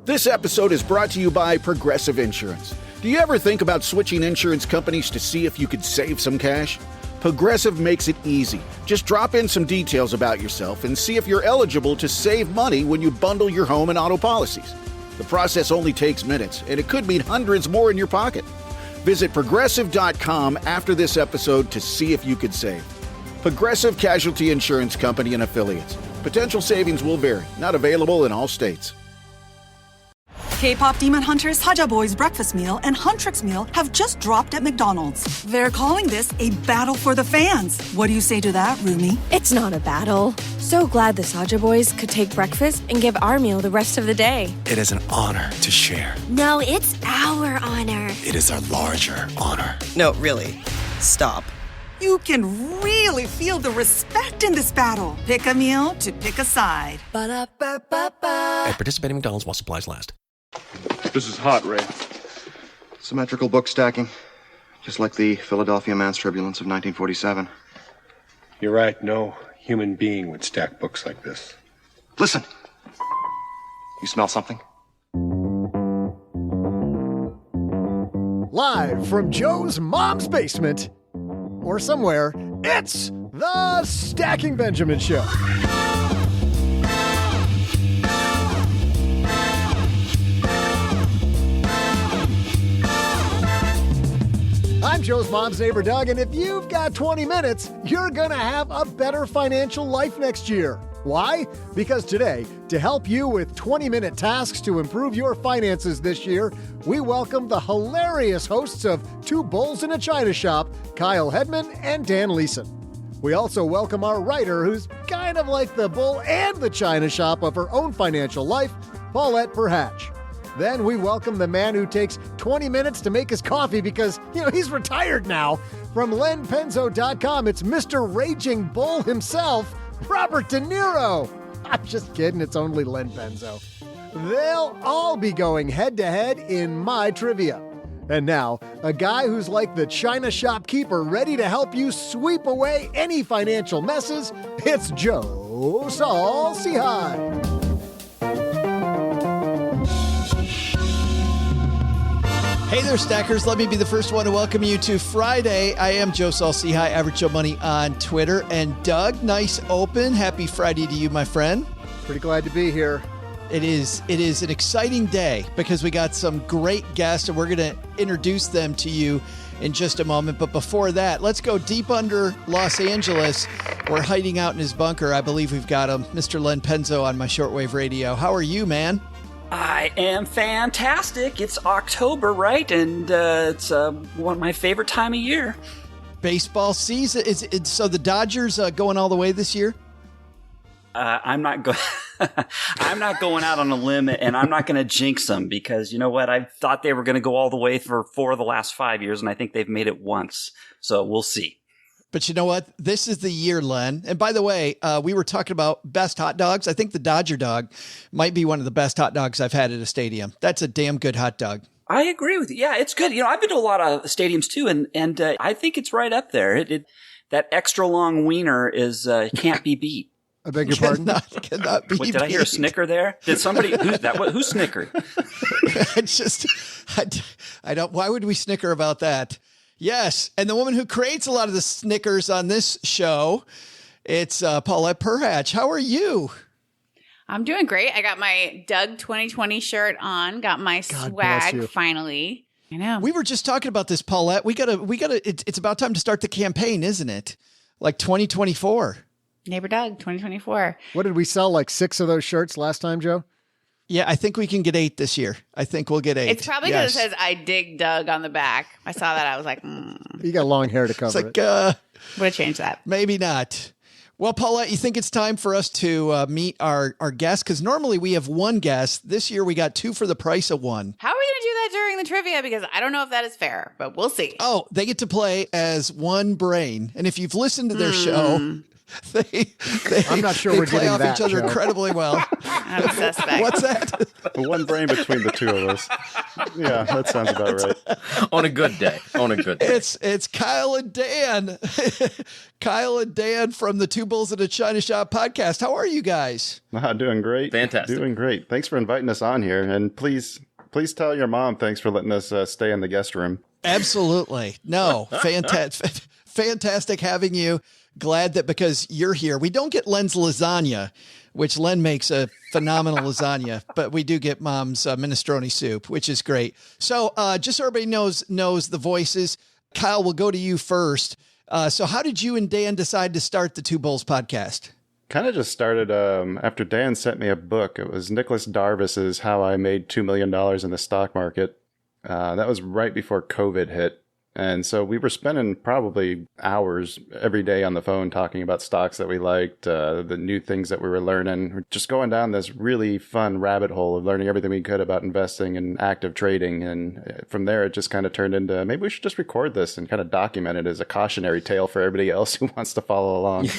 This episode is brought to you by Progressive Insurance. Do you ever think about switching insurance companies to see if you could save some cash? Progressive makes it easy. Just drop in some details about yourself and see if you're eligible to save money when you bundle your home and auto policies. The process only takes minutes, and it could mean hundreds more in your pocket. Visit Progressive.com after this episode to see if you could save. Progressive Casualty Insurance Company and Affiliates. Potential savings will vary. Not available in all states. K-pop Demon Hunters, Haja Boys breakfast meal and Huntrix meal have just dropped at McDonald's. They're calling this a battle for the fans. What do you say to that, Rumi? It's not a battle. So glad the Saja Boys could take breakfast and give our meal the rest of the day. It is an honor to share. No, it's our honor. It is our larger honor. No, really. Stop. You can really feel the respect in this battle. Pick a meal to pick a side. Ba-da-ba-ba-ba. At participating McDonald's while supplies last. This is hot, Ray. Symmetrical book stacking. Just like the Philadelphia Man's Turbulence of 1947. You're right. No human being would stack books like this. Listen. You smell something? Live from Joe's mom's basement, or somewhere, it's the Stacking Benjamin Show. I'm Joe's mom's neighbor, Doug, and if you've got 20 minutes, you're going to have a better financial life next year. Why? Because today, to help you with 20-minute tasks to improve your finances this year, we welcome the hilarious hosts of Two Bulls in a China Shop, Kyle Hedman and Dan Leeson. We also welcome our writer, who's kind of like the bull and the China Shop of her own financial life, Paulette Perhach. Then we welcome the man who takes 20 minutes to make his coffee because, he's retired now. From LenPenzo.com, it's Mr. Raging Bull himself, Robert De Niro. I'm just kidding, it's only Len Penzo. They'll all be going head-to-head in my trivia. And now, a guy who's like the China shopkeeper ready to help you sweep away any financial messes, it's Joe Saul-Sehy. Hey there, Stackers. Let me be the first one to welcome you to Friday. I am Joe Saul-Sehy, Average Joe Money on Twitter. And Doug, nice open. Happy Friday to you, my friend. Pretty glad to be here. It is an exciting day because we got some great guests and we're going to introduce them to you in just a moment. But before that, let's go deep under Los Angeles. We're hiding out in his bunker. I believe we've got him, Mr. Len Penzo on my shortwave radio. How are you, man? I am fantastic. It's October, right? And it's one of my favorite time of year. Baseball season. So the Dodgers going all the way this year? I'm not going. I'm not going out on a limb, and I'm not going to jinx them because you know what? I thought they were going to go all the way for 4 of the last 5 years, and I think they've made it once. So we'll see. But you know what? This is the year, Len. And by the way, we were talking about best hot dogs. I think the Dodger dog might be one of the best hot dogs I've had at a stadium. That's a damn good hot dog. I agree with you. Yeah, it's good. I've been to a lot of stadiums too, and I think it's right up there. That extra long wiener is can't be beat. I beg your pardon? Cannot be Did I hear a snicker there? Did somebody who snickered? I don't. Why would we snicker about that? Yes, and the woman who creates a lot of the snickers on this show, it's Paulette Perhach. How are you? I'm doing great. I got my Doug 2020 shirt on. Got my swag finally. I know. We were just talking about this, Paulette. We gotta. It's about time to start the campaign, isn't it? Like 2024. Neighbor Doug 2024. What did we sell? Like 6 of those shirts last time, Joe? Yeah, I think we can get 8 this year. I think we'll get 8. It's probably because it says "I dig Doug" on the back. I saw that. I was like, You got long hair to cover it. Would have changed that. Maybe not. Well, Paulette, you think it's time for us to meet our guest? Because normally we have one guest. This year we got 2 for the price of 1. How are we going to do that during the trivia? Because I don't know if that is fair, but we'll see. Oh, they get to play as one brain. And if you've listened to their show, I'm not sure we're play getting off that, each other Joe. incredibly well. I'm suspect. What's that? One brain between the two of us. Yeah, that sounds about right. On a good day. It's Kyle and Dan. Kyle and Dan from the Two Bulls in a China Shop podcast. How are you guys? Doing great. Fantastic. Doing great. Thanks for inviting us on here. And please tell your mom thanks for letting us stay in the guest room. Absolutely. No, fantastic having you. Glad that because you're here, we don't get Len's lasagna, which Len makes a phenomenal lasagna, but we do get Mom's minestrone soup, which is great. So just so everybody knows the voices, Kyle, we'll go to you first. So how did you and Dan decide to start the Two Bulls podcast? Kind of just started after Dan sent me a book. It was Nicholas Darvis's How I Made $2 Million in the Stock Market. That was right before COVID hit. And so we were spending probably hours every day on the phone talking about stocks that we liked, the new things that we were learning, we're just going down this really fun rabbit hole of learning everything we could about investing and active trading. And from there, it just kind of turned into maybe we should just record this and kind of document it as a cautionary tale for everybody else who wants to follow along.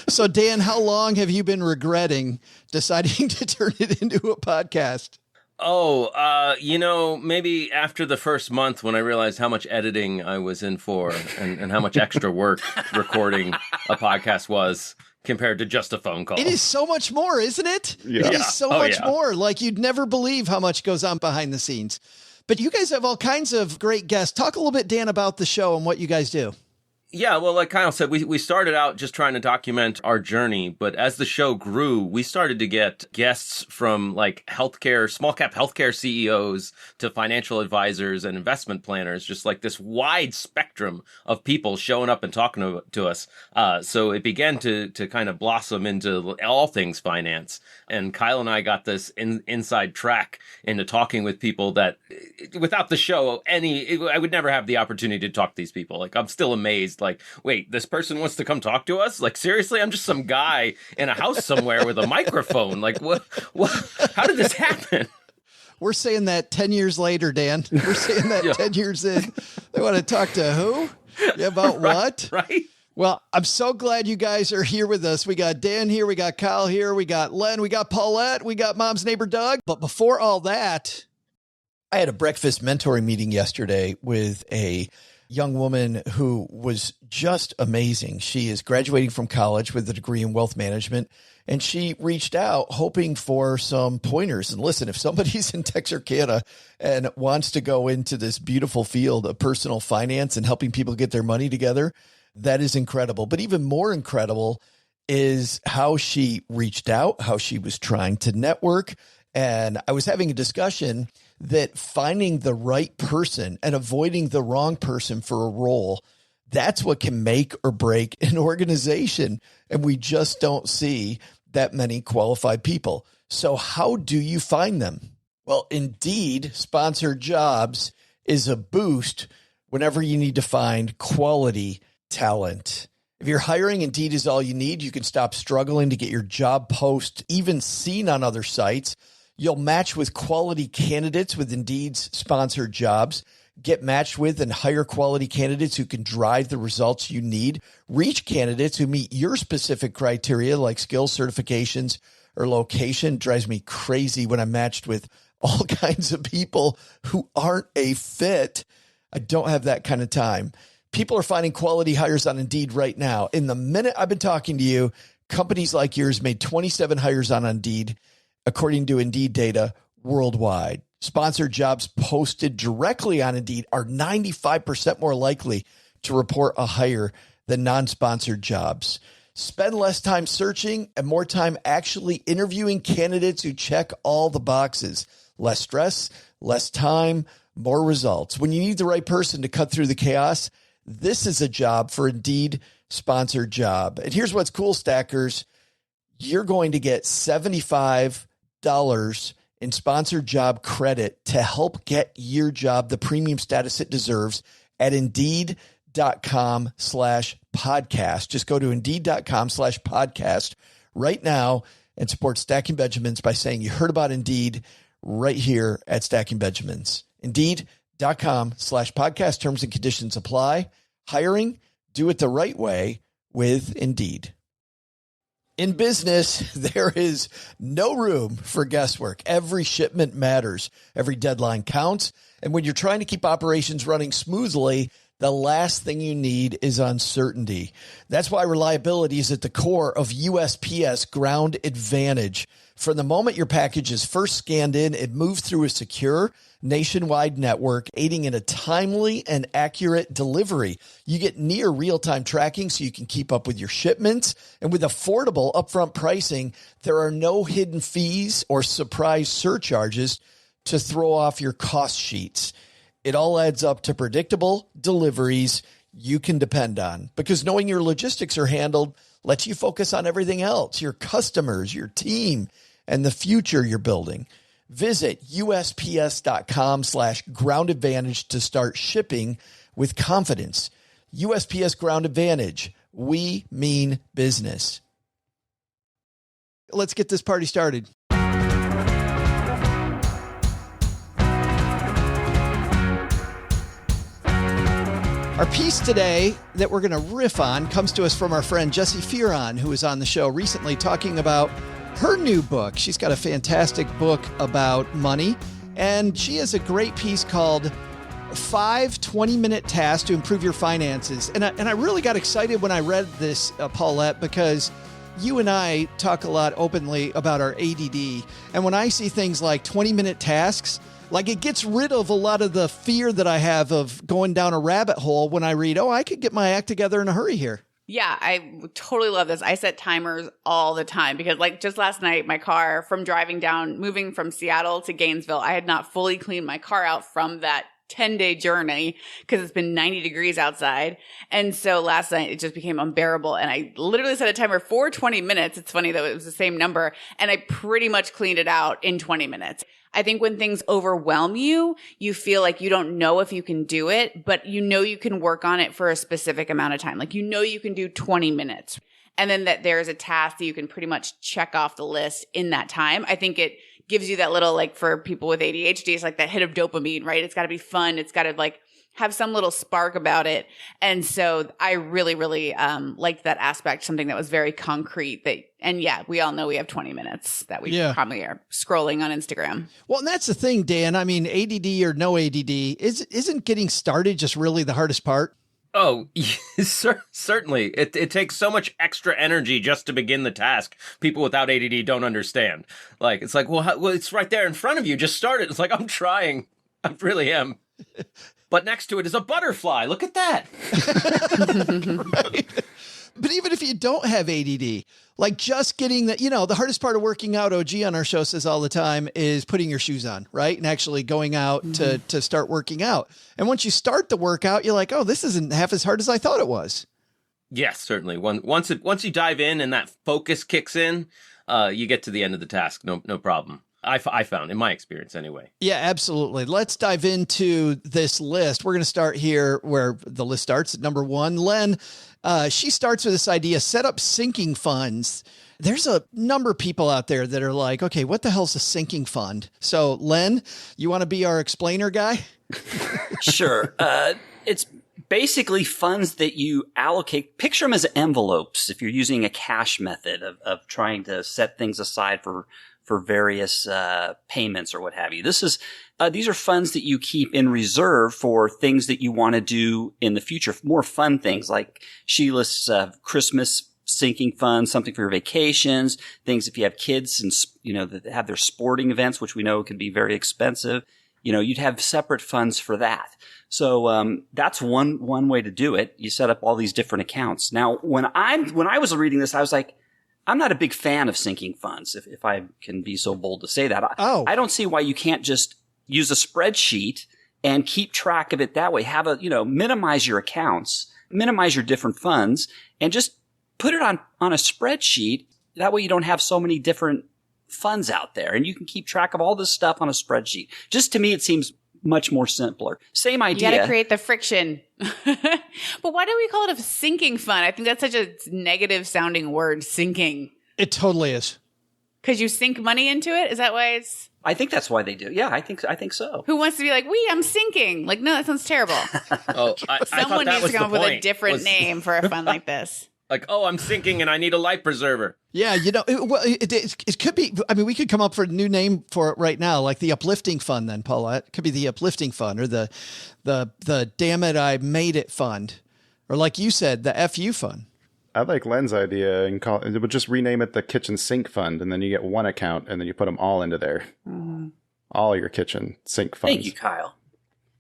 So, Dan, how long have you been regretting deciding to turn it into a podcast? Maybe after the first month when I realized how much editing I was in for and how much extra work recording a podcast was compared to just a phone call. It is so much more, isn't it? Yeah. It is so much more. Like you'd never believe how much goes on behind the scenes. But you guys have all kinds of great guests. Talk a little bit, Dan, about the show and what you guys do. Yeah, well, like Kyle said, we started out just trying to document our journey, but as the show grew, we started to get guests from like healthcare, small cap healthcare CEOs to financial advisors and investment planners, just like this wide spectrum of people showing up and talking to us. So it began to kind of blossom into all things finance. And Kyle and I got this inside track into talking with people that without the show, I would never have the opportunity to talk to these people. Like, I'm still amazed. Like, wait, this person wants to come talk to us? Like, seriously? I'm just some guy in a house somewhere with a microphone. Like, what? How did this happen? We're saying that 10 years later, Dan. We're saying that 10 years in. They want to talk to who? Yeah, about what? Right. Well, I'm so glad you guys are here with us. We got Dan here. We got Kyle here. We got Len. We got Paulette. We got Mom's neighbor, Doug. But before all that, I had a breakfast mentoring meeting yesterday with a young woman who was just amazing. She is graduating from college with a degree in wealth management, and she reached out hoping for some pointers. And listen, if somebody's in Texarkana and wants to go into this beautiful field of personal finance and helping people get their money together, that is incredible. But even more incredible is how she reached out, how she was trying to network. And I was having a discussion that finding the right person and avoiding the wrong person for a role, that's what can make or break an organization. And we just don't see that many qualified people. So how do you find them? Well, Indeed sponsored jobs is a boost whenever you need to find quality talent. If you're hiring, Indeed is all you need. You can stop struggling to get your job post even seen on other sites. You'll match with quality candidates with Indeed's sponsored jobs. Get matched with and hire quality candidates who can drive the results you need. Reach candidates who meet your specific criteria like skills, certifications, or location. It drives me crazy when I'm matched with all kinds of people who aren't a fit. I don't have that kind of time. People are finding quality hires on Indeed right now. In the minute I've been talking to you, companies like yours made 27 hires on Indeed, according to Indeed data worldwide. Sponsored jobs posted directly on Indeed are 95% more likely to report a hire than non-sponsored jobs. Spend less time searching and more time actually interviewing candidates who check all the boxes. Less stress, less time, more results. When you need the right person to cut through the chaos, this is a job for Indeed sponsored job. And here's what's cool, stackers. You're going to get $75 in sponsored job credit to help get your job the premium status it deserves at Indeed.com/podcast. Just go to Indeed.com/podcast right now and support Stacking Benjamins by saying you heard about Indeed right here at Stacking Benjamins. Indeed.com/podcast. Terms and conditions apply. Hiring, do it the right way. with Indeed. In business, there is no room for guesswork. Every shipment matters. Every deadline counts. And when you're trying to keep operations running smoothly, the last thing you need is uncertainty. That's why reliability is at the core of USPS Ground Advantage. From the moment your package is first scanned in, it moves through a secure nationwide network, aiding in a timely and accurate delivery. You get near real-time tracking so you can keep up with your shipments. And with affordable upfront pricing, there are no hidden fees or surprise surcharges to throw off your cost sheets. It all adds up to predictable deliveries you can depend on, because knowing your logistics are handled lets you focus on everything else, your customers, your team, and the future you're building. Visit USPS.com/Ground Advantage to start shipping with confidence. USPS Ground Advantage. We mean business. Let's get this party started. Our piece today that we're going to riff on comes to us from our friend Jessie Fearon, who was on the show recently talking about her new book. She's got a fantastic book about money, and she has a great piece called 5 20-minute Tasks to Improve Your Finances. And I really got excited when I read this, Paulette, because you and I talk a lot openly about our ADD. And when I see things like 20-minute tasks, like it gets rid of a lot of the fear that I have of going down a rabbit hole when I read, I could get my act together in a hurry here. Yeah, I totally love this. I set timers all the time because like just last night, my car from driving down, moving from Seattle to Gainesville, I had not fully cleaned my car out from that 10-day journey because it's been 90 degrees outside. And so last night it just became unbearable. And I literally set a timer for 20 minutes. It's funny though, it was the same number. And I pretty much cleaned it out in 20 minutes. I think when things overwhelm you, you feel like you don't know if you can do it, but you know you can work on it for a specific amount of time. Like you know you can do 20 minutes. And then that there's a task that you can pretty much check off the list in that time. I think it gives you that little, like for people with ADHD, it's like that hit of dopamine, right? It's got to be fun. It's got to like have some little spark about it. And so I really, really liked that aspect, something that was very concrete. And yeah, we all know we have 20 minutes that we probably are scrolling on Instagram. Well, and that's the thing, Dan. I mean, ADD or no ADD, isn't getting started just really the hardest part? Oh, certainly. It takes so much extra energy just to begin the task. People without ADD don't understand. Like, it's like, well, it's right there in front of you. Just start it. It's like, I'm trying. I really am. But next to it is a butterfly. Look at that. Right. But even if you don't have ADD, like just getting the hardest part of working out, OG on our show says all the time, is putting your shoes on, right? And actually going out to start working out. And once you start the workout, you're like, oh, this isn't half as hard as I thought it was. Yes, certainly. Once you dive in and that focus kicks in, you get to the end of the task. No problem. I found, in my experience anyway. Yeah, absolutely. Let's dive into this list. We're going to start here where the list starts at number 1. Len, she starts with this idea, set up sinking funds. There's a number of people out there that are like, okay, what the hell's a sinking fund? So Len, you want to be our explainer guy? Sure. It's basically funds that you allocate. Picture them as envelopes if you're using a cash method of trying to set things aside for various payments or what have you. These are funds that you keep in reserve for things that you want to do in the future, more fun things like Sheila's Christmas sinking fund, something for your vacations, things if you have kids and that have their sporting events, which we know can be very expensive. You'd have separate funds for that. So that's one way to do it. You set up all these different accounts. Now, when I was reading this, I was like, I'm not a big fan of sinking funds, if I can be so bold to say that. I don't see why you can't just use a spreadsheet and keep track of it that way. Minimize your accounts, minimize your different funds, and just put it on a spreadsheet. That way you don't have so many different funds out there, and you can keep track of all this stuff on a spreadsheet. Just to me, it seems much more simpler. Same idea. You got to create the friction. But why do we call it a sinking fund? I think that's such a negative sounding word, sinking. It totally is. Because you sink money into it? Is that why it's... I think that's why they do. Yeah, I think so. Who wants to be like, I'm sinking? Like, no, that sounds terrible. I Someone needs to come up with a different name for a fund like this. Like, oh, I'm sinking and I need a life preserver. Yeah, it could be. I mean, we could come up with a new name for it right now, like the uplifting fund. Then, Paulette, it could be the uplifting fund, or the damn it, I made it fund, or like you said, the FU fund. I like Len's idea and it would just rename it the kitchen sink fund, and then you get one account, and then you put them all into there. All your kitchen sink funds. Thank you, Kyle.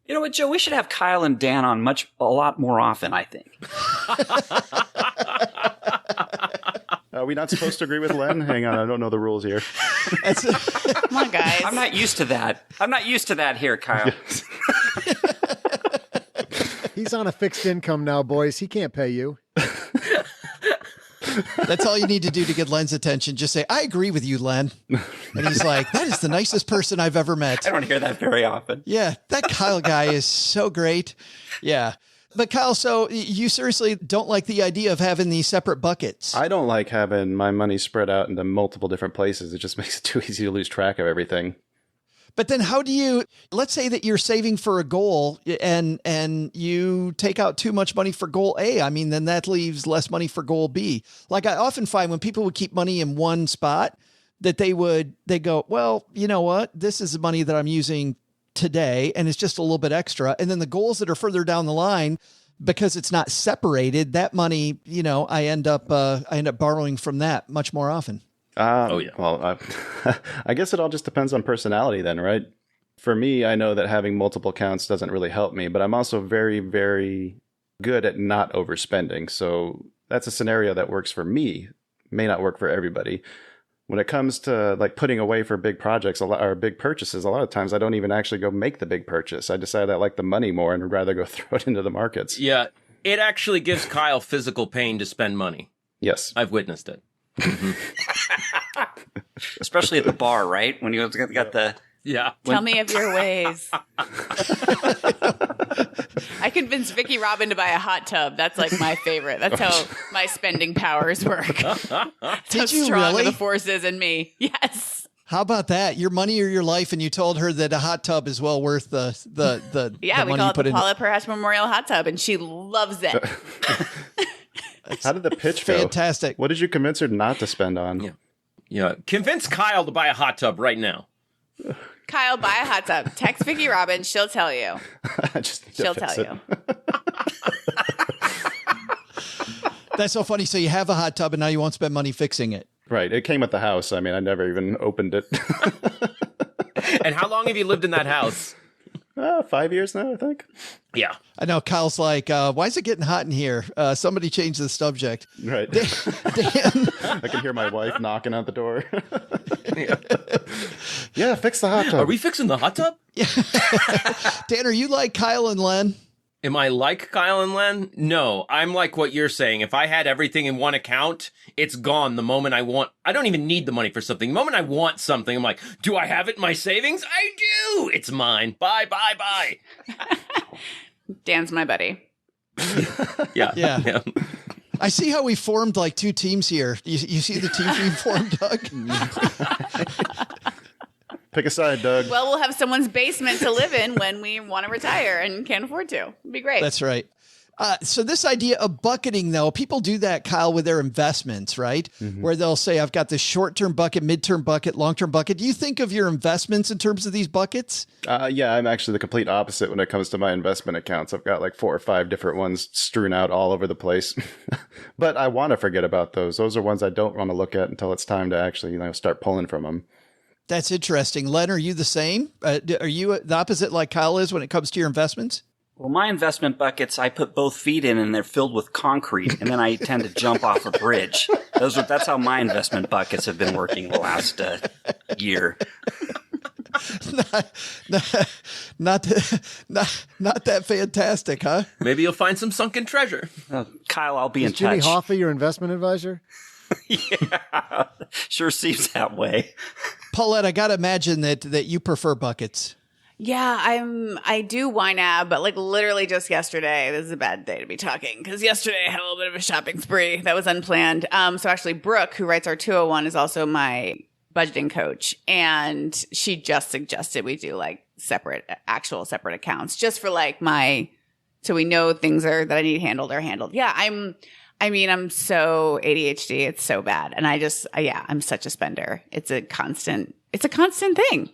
You know what, Joe? We should have Kyle and Dan on a lot more often, I think. Are we not supposed to agree with Len? Hang on, I don't know the rules here. Come on, guys. I'm not used to that. I'm not used to that here, Kyle. Yes. He's on a fixed income now, boys. He can't pay you. That's all you need to do to get Len's attention. Just say, I agree with you, Len. And he's like, that is the nicest person I've ever met. I don't hear that very often. Yeah, that Kyle guy is so great. Yeah. But Kyle, so you seriously don't like the idea of having these separate buckets? I don't like having my money spread out into multiple different places. It just makes it too easy to lose track of everything. But then how do you, let's say that you're saving for a goal and you take out too much money for goal A. I mean, then that leaves less money for goal B. Like I often find when people would keep money in one spot that they go, well, you know what? This is the money that I'm using today, and it's just a little bit extra. And then the goals that are further down the line, because it's not separated, that money, I end up borrowing from that much more often. Oh, yeah. Well, I guess it all just depends on personality then, right? For me, I know that having multiple accounts doesn't really help me, but I'm also very, very good at not overspending. So that's a scenario that works for me, may not work for everybody. When it comes to like putting away for big projects or big purchases, a lot of times I don't even actually go make the big purchase. I decide I like the money more and would rather go throw it into the markets. Yeah, it actually gives Kyle physical pain to spend money. Yes. I've witnessed it. Especially at the bar, right? When you got the... Yeah. Tell me of your ways. I convinced Vicky Robin to buy a hot tub. That's like my favorite. That's how my spending powers work. Did you strong really? are the forces in me. Yes. How about that? Your money or your life, and you told her that a hot tub is well worth the Yeah, the we money call you it put the in. Paulette Perhach Memorial Hot Tub, and she loves it. How did the pitch go? Fantastic. What did you convince her not to spend on? Yeah. Convince Kyle to buy a hot tub right now. Kyle, buy a hot tub. Text Vicky Robin. She'll tell you. She'll tell you. That's so funny. So you have a hot tub and now you won't spend money fixing it. Right. It came at the house. I mean, I never even opened it. And how long have you lived in that house? 5 years now, I think. Yeah. I know Kyle's like, why is it getting hot in here? Somebody change the subject. Right. Dan, I can hear my wife knocking at the door. Yeah, fix the hot tub. Are we fixing the hot tub? Yeah. Dan, are you like Kyle and Len? Am I like Kyle and Len? No, I'm like what you're saying. If I had everything in one account, it's gone the moment I don't even need the money for something. The moment I want something, I'm like, do I have it in my savings? I do. It's mine. Bye. Dan's my buddy. Yeah. I see how we formed like two teams here. You see the teams we formed, Doug? Pick a side, Doug. Well, we'll have someone's basement to live in when we want to retire and can't afford to. It'd be great. That's right. So this idea of bucketing, though, people do that, Kyle, with their investments, right? Mm-hmm. Where they'll say, I've got this short-term bucket, mid-term bucket, long-term bucket. Do you think of your investments in terms of these buckets? Yeah, I'm actually the complete opposite when it comes to my investment accounts. I've got like 4 or 5 different ones strewn out all over the place. But I want to forget about those. Those are ones I don't want to look at until it's time to actually, start pulling from them. That's interesting. Len, are you the same? Are you the opposite like Kyle is when it comes to your investments? Well, my investment buckets, I put both feet in and they're filled with concrete, and then I tend to jump off a bridge. That's how my investment buckets have been working the last year. Not that fantastic, huh? Maybe you'll find some sunken treasure. Kyle, I'll be in touch. Jimmy Hoffa your investment advisor? Yeah, sure seems that way. Paulette, I got to imagine that you prefer buckets. Yeah, I do YNAB, but like literally just yesterday, this is a bad day to be talking because yesterday I had a little bit of a shopping spree that was unplanned. So actually Brooke, who writes our 201, is also my budgeting coach. And she just suggested we do like separate accounts just for like so we know things that I need handled are handled. Yeah, I mean, I'm so ADHD. It's so bad. And I'm such a spender. It's a constant thing.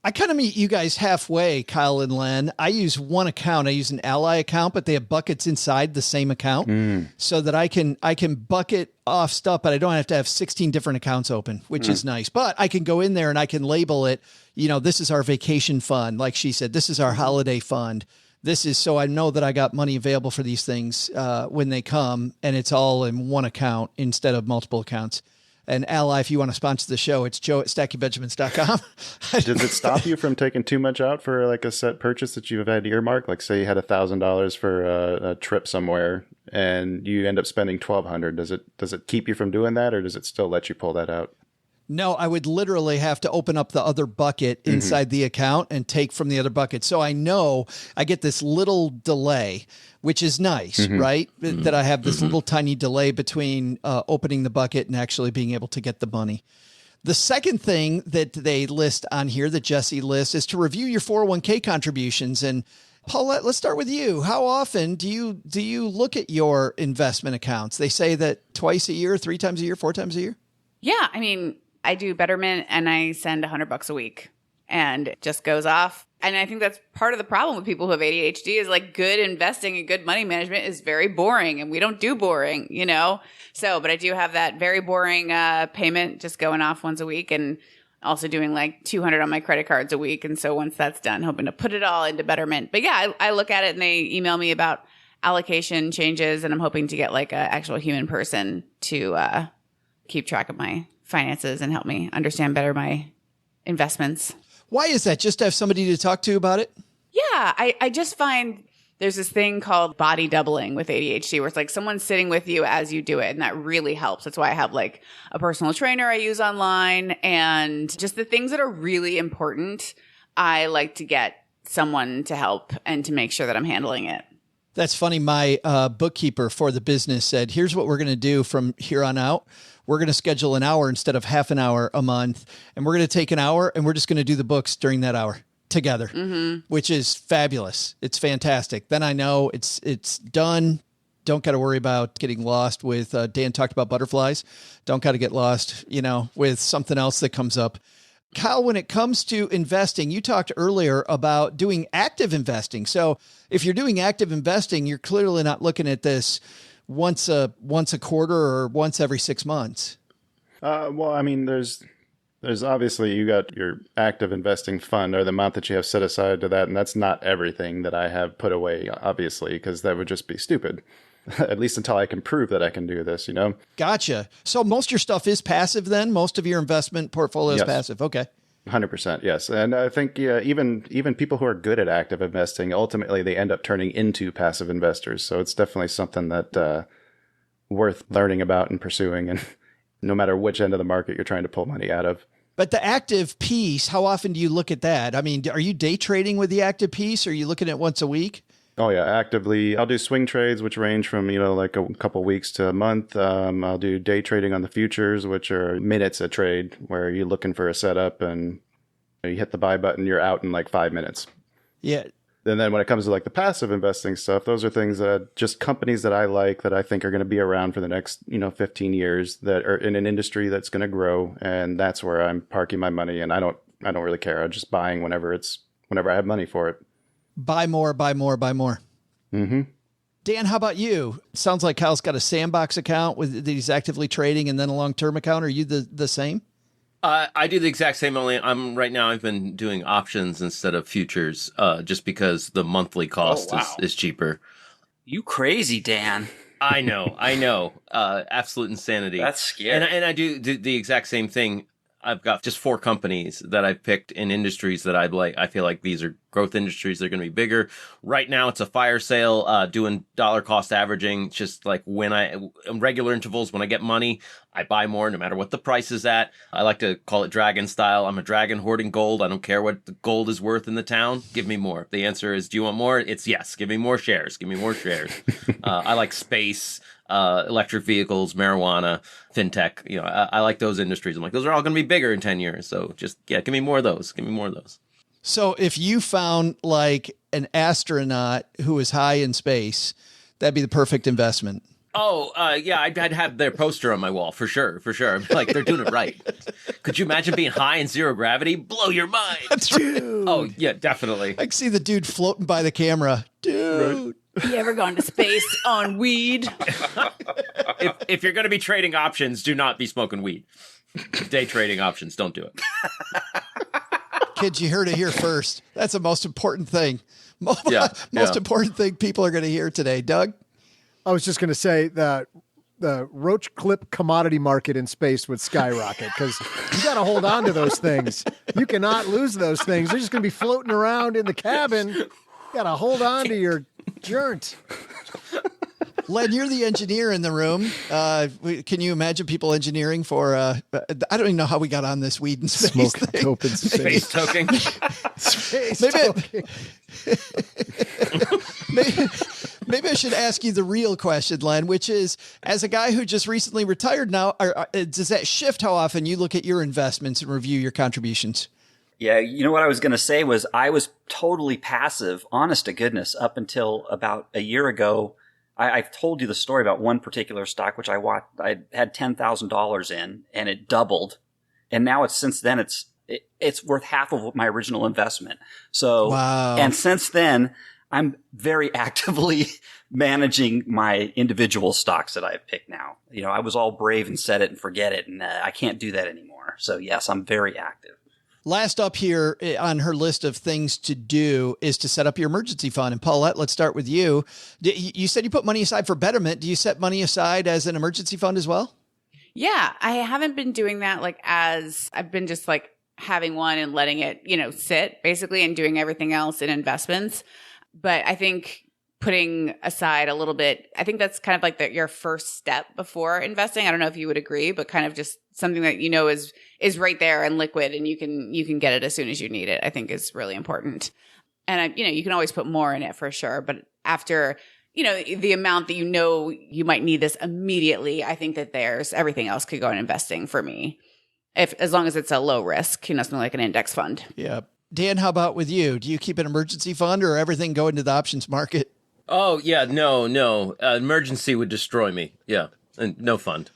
I kind of meet you guys halfway, Kyle and Len. I use one account. I use an Ally account, but they have buckets inside the same account so that I can bucket off stuff, but I don't have to have 16 different accounts open, which is nice. But I can go in there and I can label it, this is our vacation fund. Like she said, this is our holiday fund. This is so I know that I got money available for these things when they come, and it's all in one account instead of multiple accounts. And Ally, if you want to sponsor the show, it's joe@stackingbenjamins.com. Does it stop you from taking too much out for like a set purchase that you've had earmarked? Like say you had $1,000 for a trip somewhere and you end up spending $1,200. Does it keep you from doing that, or does it still let you pull that out? No, I would literally have to open up the other bucket inside the account and take from the other bucket. So I know I get this little delay, which is nice, right? That I have this little tiny delay between opening the bucket and actually being able to get the money. The second thing that they list on here, that Jesse lists, is to review your 401k contributions. And Paulette, let's start with you. How often do you look at your investment accounts? They say that twice a year, 3 times a year, 4 times a year? Yeah, I mean, I do Betterment and I send $100 a week and it just goes off. And I think that's part of the problem with people who have ADHD is like good investing and good money management is very boring, and we don't do boring, So, but I do have that very boring payment just going off once a week, and also doing like 200 on my credit cards a week. And so once that's done, hoping to put it all into Betterment. But yeah, I look at it and they email me about allocation changes, and I'm hoping to get like an actual human person to keep track of my finances and help me understand better my investments. Why is that? Just to have somebody to talk to about it? Yeah, I just find there's this thing called body doubling with ADHD where it's like someone's sitting with you as you do it, and that really helps. That's why I have like a personal trainer I use online, and just the things that are really important, I like to get someone to help and to make sure that I'm handling it. That's funny. My bookkeeper for the business said, here's what we're going to do from here on out. We're going to schedule an hour instead of half an hour a month. And we're going to take an hour and we're just going to do the books during that hour together, which is fabulous. It's fantastic. Then I know it's done. Don't got to worry about getting lost with, Dan talked about butterflies. Don't got to get lost, with something else that comes up. Kyle, when it comes to investing, you talked earlier about doing active investing. So if you're doing active investing, you're clearly not looking at this once a quarter or once every 6 months. Well, I mean, there's obviously you got your active investing fund or the amount that you have set aside to that. And that's not everything that I have put away, obviously, because that would just be stupid. At least until I can prove that I can do this, Gotcha. So most of your stuff is passive then? Most of your investment portfolio is passive? Okay. 100%, yes. And I think even people who are good at active investing, ultimately they end up turning into passive investors. So it's definitely something that worth learning about and pursuing, and no matter which end of the market you're trying to pull money out of. But the active piece, how often do you look at that? I mean, are you day trading with the active piece, or are you looking at once a week? Oh, yeah, actively. I'll do swing trades, which range from, like a couple weeks to a month. I'll do day trading on the futures, which are minutes a trade, where you're looking for a setup and you hit the buy button, you're out in like 5 minutes. Yeah. And then when it comes to like the passive investing stuff, those are things that just companies that I like, that I think are going to be around for the next, 15 years, that are in an industry that's going to grow. And that's where I'm parking my money. And I don't really care. I'm just buying whenever I have money for it. Buy more, buy more, buy more. Mm-hmm. Dan, how about you? It sounds like Kyle's got a sandbox account that he's actively trading, and then a long-term account. Are you the same? I do the exact same, only right now I've been doing options instead of futures, just because the monthly cost is cheaper. You crazy, Dan. I know. Absolute insanity. That's scary. And I do the exact same thing. I've got just 4 companies that I've picked in industries that I feel like these are growth industries. They're going to be bigger. Right now, it's a fire sale, doing dollar cost averaging. Just like in regular intervals, when I get money, I buy more no matter what the price is at. I like to call it dragon style. I'm a dragon hoarding gold. I don't care what the gold is worth in the town. Give me more. If the answer is, do you want more? It's yes. Give me more shares. Give me more shares. I like space. Electric vehicles, marijuana, fintech. I like those industries. I'm like, those are all going to be bigger in 10 years. So just, give me more of those. Give me more of those. So if you found like an astronaut who is high in space, that'd be the perfect investment. Yeah, I'd have their poster on my wall for sure. I'm like, they're doing it right. Could you imagine being high in zero gravity? Blow your mind. Dude. Oh, yeah, definitely. I can see the dude floating by the camera. Dude. Right. You ever gone to space on weed? If you're going to be trading options, do not be smoking weed. Day trading options, don't do it. Kids, you heard it here first. That's the most important thing. Most important thing people are going to hear today. Doug? I was just going to say that the roach clip commodity market in space would skyrocket because you got to hold on to those things. You cannot lose those things. They're just going to be floating around in the cabin. You got to hold on to your joint. Len, you're the engineer in the room. Can you imagine people engineering for, I don't even know how we got on this weed and space thing. Open space. Space toking. Space Maybe toking. Maybe I should ask you the real question, Len, which is, as a guy who just recently retired now, does that shift how often you look at your investments and review your contributions? Yeah, you know what I was going to say was I was totally passive, honest to goodness, up until about a year ago. I've told you the story about one particular stock, which I had $10,000 in, and it doubled. And now since then it's worth half of my original investment. So, wow. And since then, I'm very actively managing my individual stocks that I've picked now. You know, I was all brave and set it and forget it, and I can't do that anymore. So yes, I'm very active. Last up here on her list of things to do is to set up your emergency fund. And Paulette, let's start with you. You said you put money aside for betterment. Do you set money aside as an emergency fund as well? Yeah, I haven't been doing that I've been just having one and letting it, sit basically and doing everything else in investments. But I think putting aside a little bit, I think that's kind of your first step before investing. I don't know if you would agree, but kind of just something that is right there and liquid, and you can get it as soon as you need it, I think is really important. And you can always put more in it for sure, but after the amount that you might need this immediately, I think that everything else could go in investing for me, as long as it's a low risk, something like an index fund. Yeah. Dan, how about with you? Do you keep an emergency fund or everything go into the options market? Oh, yeah, no. Emergency would destroy me. Yeah, and no fund.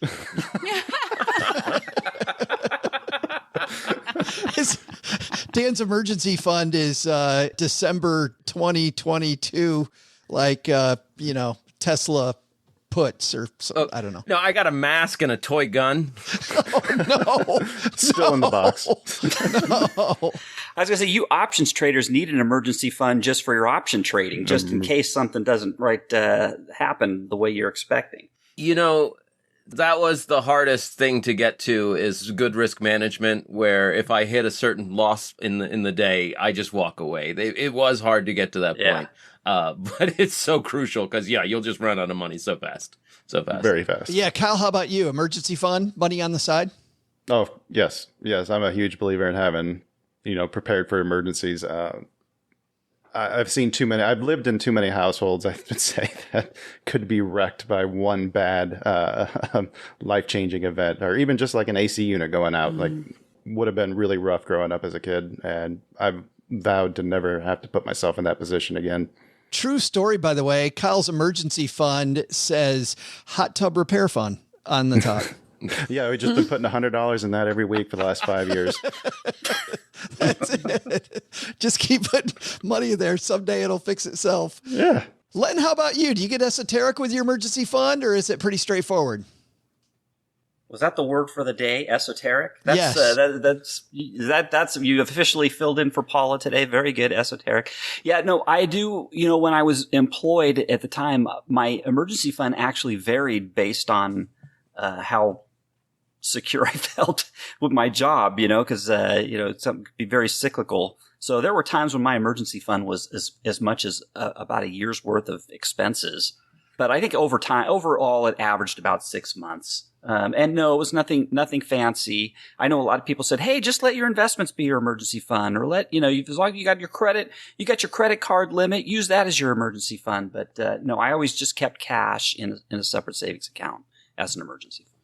Dan's emergency fund is December 2022, Tesla puts or something. I don't know. No, I got a mask and a toy gun. Oh, no. Still in the box. No. I was going to say, you options traders need an emergency fund just for your option trading, just in case something doesn't happen the way you're expecting. That was the hardest thing to get to, is good risk management, where if I hit a certain loss in the day, I just walk away. It was hard to get to that point. But it's so crucial because, you'll just run out of money so fast. Very fast. Yeah. Kyle, how about you? Emergency fund, money on the side? Oh, yes. I'm a huge believer in having, prepared for emergencies. I've seen too many. I've lived in too many households, I would say, that could be wrecked by one bad life-changing event, or even just like an AC unit going out. Would have been really rough growing up as a kid, and I've vowed to never have to put myself in that position again. True story, by the way. Kyle's emergency fund says hot tub repair fund on the top. Yeah, we've just been putting $100 in that every week for the last 5 years. That's it. Just keep putting money in there. Someday it'll fix itself. Yeah. Len, how about you? Do you get esoteric with your emergency fund, or is it pretty straightforward? Was that the word for the day? Esoteric? That's, yes. That's you officially filled in for Paula today. Very good. Esoteric. Yeah, no, I do. When I was employed at the time, my emergency fund actually varied based on how secure I felt with my job, because, something could be very cyclical. So there were times when my emergency fund was as much as about a year's worth of expenses. But I think overall, it averaged about 6 months. And no, it was nothing fancy. I know a lot of people said, hey, just let your investments be your emergency fund, or as long as you got your credit card limit, use that as your emergency fund. But no, I always just kept cash in a separate savings account as an emergency fund.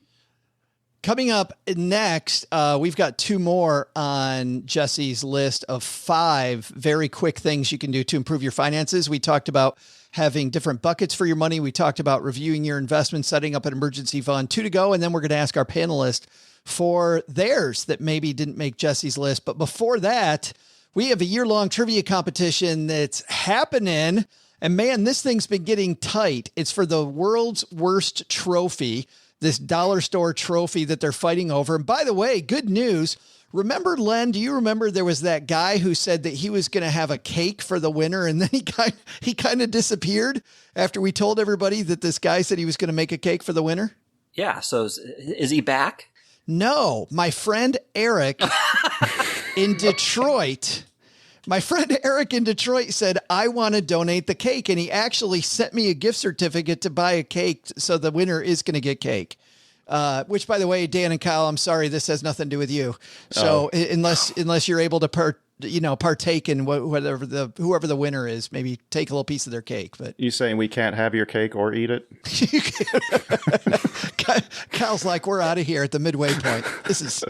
Coming up next, we've got 2 more on Jesse's list of 5 very quick things you can do to improve your finances. We talked about having different buckets for your money. We talked about reviewing your investments, setting up an emergency fund. 2 to go, and then we're going to ask our panelists for theirs that maybe didn't make Jesse's list. But before that, we have a year-long trivia competition that's happening. And man, this thing's been getting tight. It's for the world's worst trophy, this dollar store trophy that they're fighting over. And by the way, good news. Remember, Len, do you remember there was that guy who said that he was going to have a cake for the winner, and then he kind of disappeared after we told everybody that this guy said he was going to make a cake for the winner? Yeah, so is he back? No, my friend Eric in Detroit. My friend Eric in Detroit said, I want to donate the cake. And he actually sent me a gift certificate to buy a cake. So the winner is going to get cake. Which, by the way, Dan and Kyle, I'm sorry, this has nothing to do with you. So unless you're able to partake in whoever the winner is, maybe take a little piece of their cake. But you saying we can't have your cake or eat it? Kyle's like, we're out of here at the midway point. This is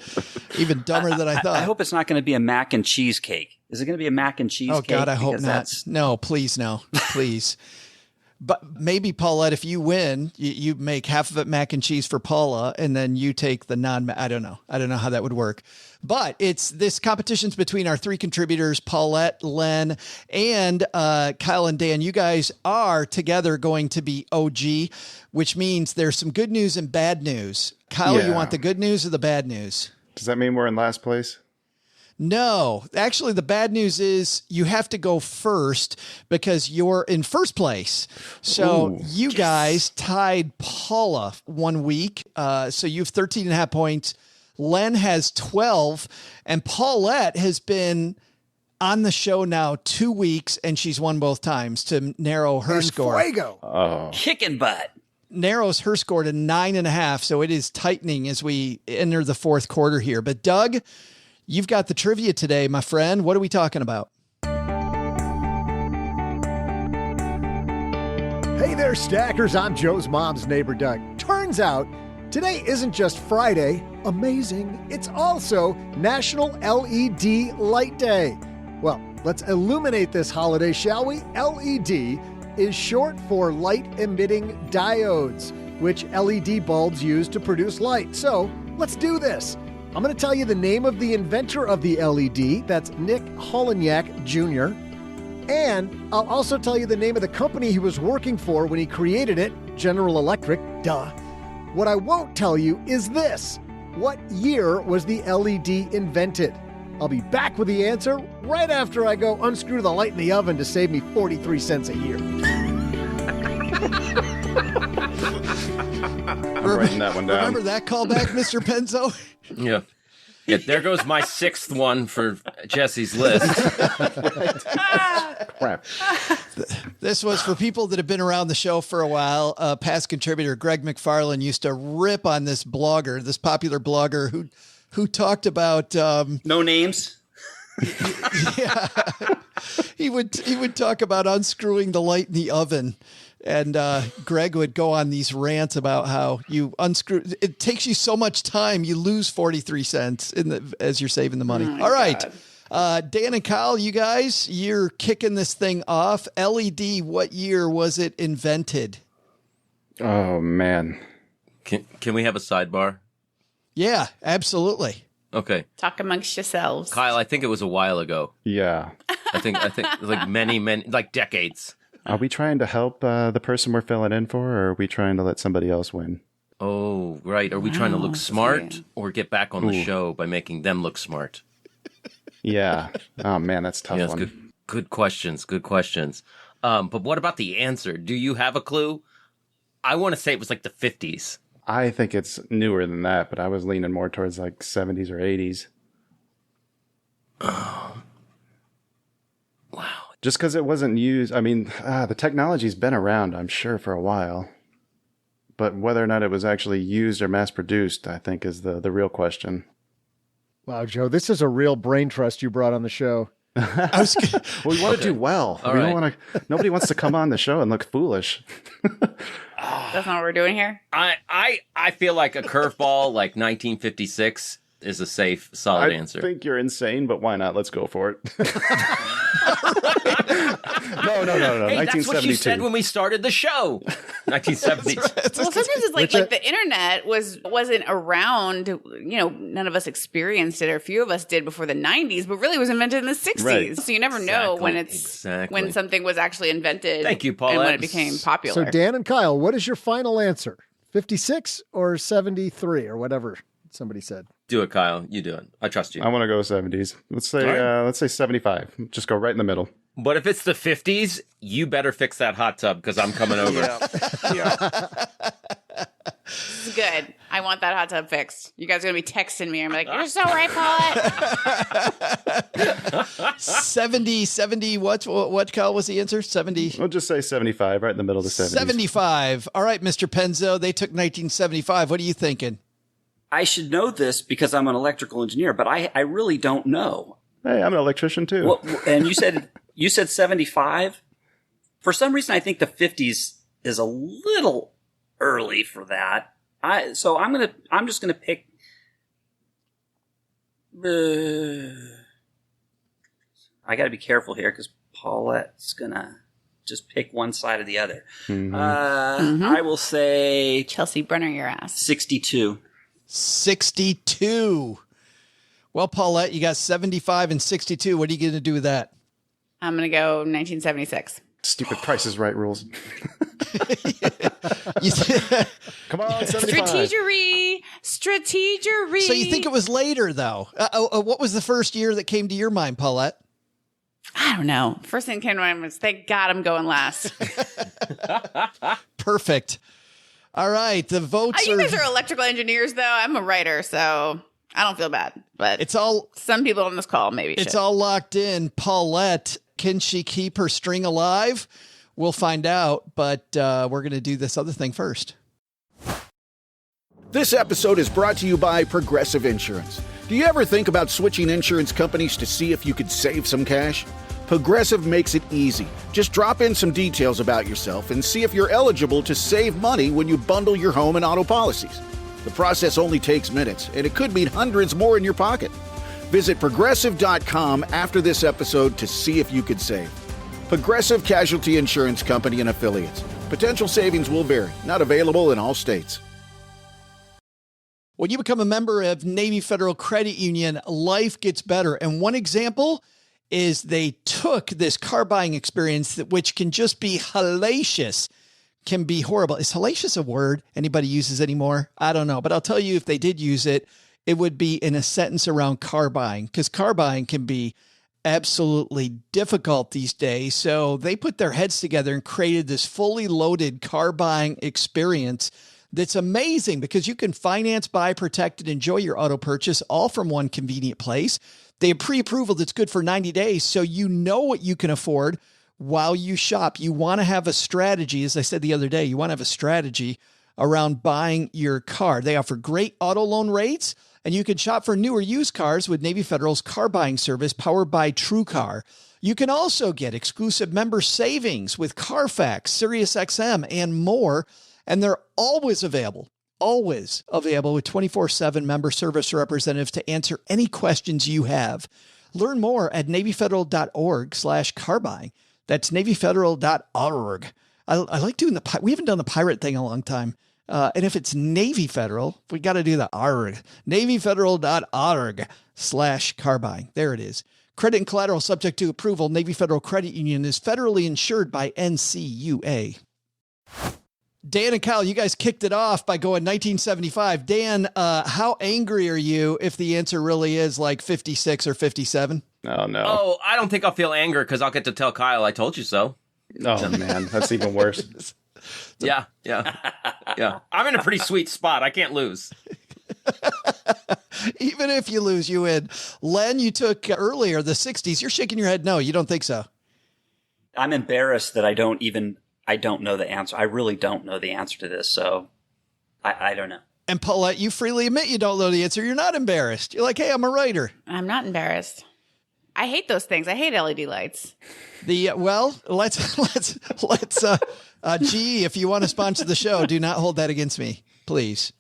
even dumber than I thought. I hope it's not going to be a mac and cheese cake. Is it going to be a mac and cheese cake? Oh God, I hope not. No, please, no, please. But maybe, Paulette, if you win, you make half of it mac and cheese for Paula, and then you take the I don't know. I don't know how that would work. But this competition's between our 3 contributors, Paulette, Len, and Kyle and Dan. You guys are together going to be OG, which means there's some good news and bad news. Kyle, You want the good news or the bad news? Does that mean we're in last place? No, actually, the bad news is you have to go first because you're in first place. So you guys tied Paula 1 week. So you have 13.5 points. Len has 12, and Paulette has been on the show now 2 weeks, and she's won both times to narrow her score. Fuego. Kicking butt. Narrows her score to 9.5. So it is tightening as we enter the fourth quarter here. But Doug, you've got the trivia today, my friend. What are we talking about? Hey there, Stackers. I'm Joe's mom's neighbor, Doug. Turns out, today isn't just Friday, amazing, it's also National LED Light Day. Well, let's illuminate this holiday, shall we? LED is short for light-emitting diodes, which LED bulbs use to produce light. So, let's do this. I'm going to tell you the name of the inventor of the LED. That's Nick Holonyak Jr. And I'll also tell you the name of the company he was working for when he created it, General Electric. Duh. What I won't tell you is this. What year was the LED invented? I'll be back with the answer right after I go unscrew the light in the oven to save me 43 cents a year. I'm writing that one down. Remember that callback, Mr. Penzo? Yeah. Yeah, there goes my 6th one for Jesse's list. Crap. This was for people that have been around the show for a while. Past contributor Greg McFarland used to rip on this blogger, this popular blogger who talked about no names. Yeah, he would talk about unscrewing the light in the oven. And Greg would go on these rants about how you unscrew. It takes you so much time. You lose 43 cents as you're saving the money. All right. Dan and Kyle, you guys, you're kicking this thing off. LED, what year was it invented? Oh, man. Can we have a sidebar? Yeah, absolutely. Okay. Talk amongst yourselves. Kyle, I think it was a while ago. Yeah. I think like many, like decades. Are we trying to help the person we're filling in for, or are we trying to let somebody else win? Oh, right. Are we trying to look smart or get back on the show by making them look smart? Yeah. Oh, man, that's a tough one. Good questions. Good questions. But what about the answer? Do you have a clue? I want to say it was like the 50s. I think it's newer than that, but I was leaning more towards like 70s or 80s. Oh. Wow. Just because it wasn't used, I mean, the technology's been around, I'm sure, for a while. But whether or not it was actually used or mass-produced, I think, is the real question. Wow, Joe, this is a real brain trust you brought on the show. We want to do well. All we right. don't want to. Nobody wants to come on the show and look foolish. That's not what we're doing here. I feel like a curveball like 1956 is a safe, solid answer. I think you're insane, but why not? Let's go for it. No. Hey, that's what you 1972. said when we started the show. 1970s. Well, sometimes it's like the internet wasn't around. You know, none of us experienced it, or a few of us did before the 90s, but really was invented in the 60s. Right. So you never know when when something was actually invented. Thank you, Paulette. And when it became popular. So Dan and Kyle, what is your final answer? 56 or 73 or whatever somebody said? Do it, Kyle. You do it. I trust you. I want to go 70s. Let's say 75. Just go right in the middle. But if it's the 50s, you better fix that hot tub because I'm coming over. This is good. I want that hot tub fixed. You guys are going to be texting me. I'm like, you're so right, Paulette. 70, what, Kyle, was the answer? 70? We'll just say 75, right in the middle of the 70s. 75. All right, Mr. Penzo, they took 1975. What are you thinking? I should know this because I'm an electrical engineer, but I really don't know. Hey, I'm an electrician too. Well, and you said 75? For some reason, I think the 50s is a little early for that. I'm just gonna pick. I got to be careful here because Paulette's gonna just pick one side or the other. I will say Chelsea Brenner, your ass. 62. 62. Well, Paulette, you got 75 and 62. What are you going to do with that? I'm going to go 1976. Stupid Price is Right rules. Come on, 75. Strategery. So you think it was later, though? What was the first year that came to your mind, Paulette? I don't know. First thing that came to mind was, thank God I'm going last. Perfect. All right, the votes You guys are electrical engineers, though. I'm a writer, so I don't feel bad. But it's all some people on this call maybe it's should. all locked in. Paulette, can she keep her string alive? We'll find out, but we're going to do this other thing first. This episode is brought to you by Progressive Insurance. Do you ever think about switching insurance companies to see if you could save some cash? Progressive makes it easy. Just drop in some details about yourself and see if you're eligible to save money when you bundle your home and auto policies. The process only takes minutes, and it could mean hundreds more in your pocket. Visit Progressive.com after this episode to see if you could save. Progressive Casualty Insurance Company and Affiliates. Potential savings will vary. Not available in all states. When you become a member of Navy Federal Credit Union, life gets better. And one example is they took this car buying experience, which can just be hellacious, can be horrible. Is hellacious a word anybody uses anymore? I don't know. But I'll tell you, if they did use it, it would be in a sentence around car buying, because car buying can be absolutely difficult these days. So they put their heads together and created this fully loaded car buying experience that's amazing, because you can finance, buy, protect, and enjoy your auto purchase all from one convenient place. They have pre-approval that's good for 90 days, so you know what you can afford while you shop. You want to have a strategy. As I said the other day, you want to have a strategy around buying your car. They offer great auto loan rates, and you can shop for new or used cars with Navy Federal's car buying service powered by TrueCar. You can also get exclusive member savings with Carfax, SiriusXM, and more. And they're always available with 24/7 member service representatives to answer any questions you have. Learn more at NavyFederal.org/car buying. That's NavyFederal.org. I like doing we haven't done the pirate thing in a long time. And if it's Navy Federal, we got to do the ARG. NavyFederal.org/car buying. There it is. Credit and collateral subject to approval. Navy Federal Credit Union is federally insured by NCUA. Dan and Kyle, you guys kicked it off by going 1975. Dan, how angry are you if the answer really is like 56 or 57? Oh, no. Oh, I don't think I'll feel anger because I'll get to tell Kyle I told you so. Oh, man, that's even worse. Yeah. I'm in a pretty sweet spot. I can't lose. Even if you lose, you win. Len, you took earlier the 60s. You're shaking your head. No, you don't think so. I'm embarrassed that I don't know the answer. I really don't know the answer to this, so I don't know. And Paulette, you freely admit you don't know the answer. You're not embarrassed. You're like, hey, I'm a writer. I'm not embarrassed. I hate those things. I hate LED lights. Let's GE, if you want to sponsor the show, do not hold that against me, please.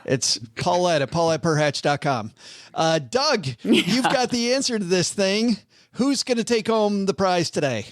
It's Paulette at PaulettePerhach.com. Doug, you've got the answer to this thing. Who's going to take home the prize today?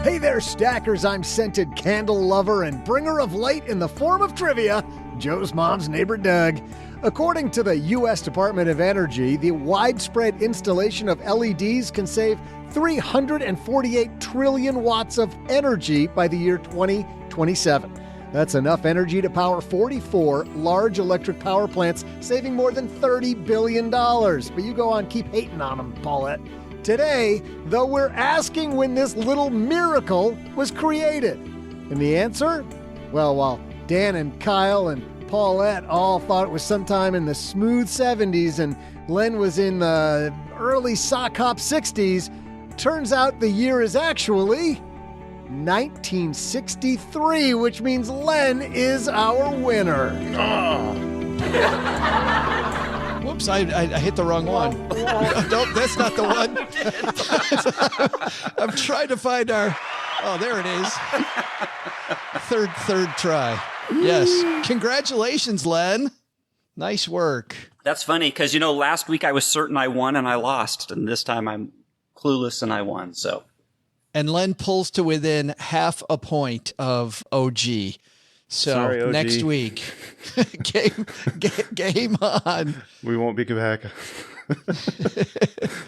Hey there, stackers. I'm scented candle lover and bringer of light in the form of trivia, Joe's mom's neighbor, Doug. According to the U.S. Department of Energy, the widespread installation of LEDs can save 348 trillion watts of energy by the year 2027. That's enough energy to power 44 large electric power plants, saving more than $30 billion. But you go on, keep hating on them, Paulette. Today, though, we're asking when this little miracle was created. And the answer? Well, while Dan and Kyle and Paulette all thought it was sometime in the smooth 70s and Len was in the early sock hop 60s, turns out the year is actually 1963, which means Len is our winner. Whoops, I hit the wrong one. Nope, that's not the one. I'm trying to find our... Oh, there it is. Third try. Yes. Congratulations, Len. Nice work. That's funny because, last week I was certain I won and I lost. And this time I'm clueless and I won. So. And Len pulls to within half a point of OG. So sorry, OG. Next week, game on. We won't be back.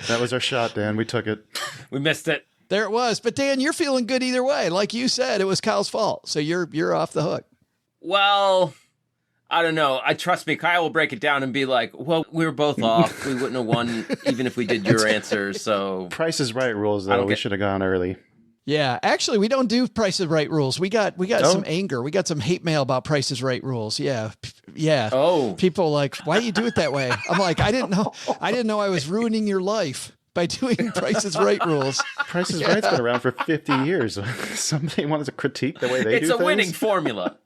That was our shot, Dan. We took it. We missed it. There it was. But Dan, you're feeling good either way. Like you said, it was Kyle's fault. So you're off the hook. Well, I don't know. Trust me, Kyle will break it down and be like, well, we were both off. We wouldn't have won even if we did your answer. So Price is Right rules, though. We should have gone early. Yeah, actually, we don't do Price is Right rules. We got some anger. We got some hate mail about Price is Right rules. Yeah. Oh, people like, why do you do it that way? I'm like, I didn't know I was ruining your life by doing Price is Right rules. Price is Right's been around for 50 years. Somebody wanted to critique the way they do things. It's a winning formula.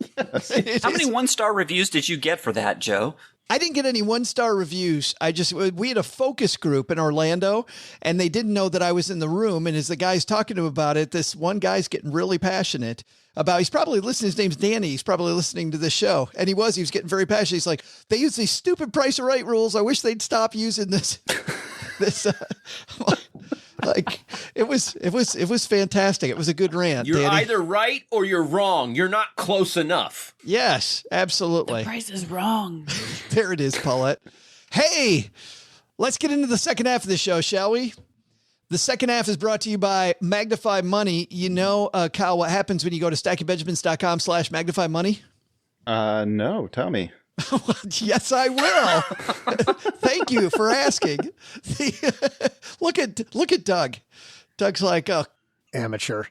How many one-star reviews did you get for that, Joe? I didn't get any one-star reviews. We had a focus group in Orlando, and they didn't know that I was in the room. And as the guy's talking to him about it, this one guy's getting really passionate about, he's probably listening, his name's Danny, he's probably listening to this show. And he was getting very passionate. He's like, they use these stupid Price is Right rules. I wish they'd stop using this. It was fantastic. It was a good rant. You're Danny. either right or you're wrong. You're not close enough. Yes, absolutely. The price is wrong. There it is, Paulette. Hey, let's get into the second half of the show, shall we? The second half is brought to you by Magnify Money. Kyle, what happens when you go to stackingbenjamins.com/magnifymoney? No, tell me. Yes, I will. Thank you for asking. Look at Doug. Doug's like, oh, amateur.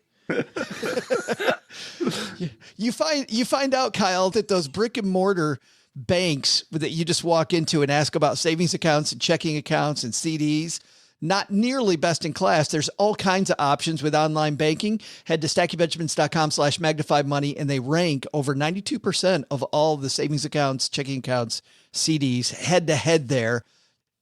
You find out, Kyle, that those brick and mortar banks that you just walk into and ask about savings accounts and checking accounts and CDs, not nearly best in class. There's all kinds of options with online banking. Head to stackingbenjamins.com/magnify money, and they rank over 92% of all the savings accounts, checking accounts, CDs, head to head there.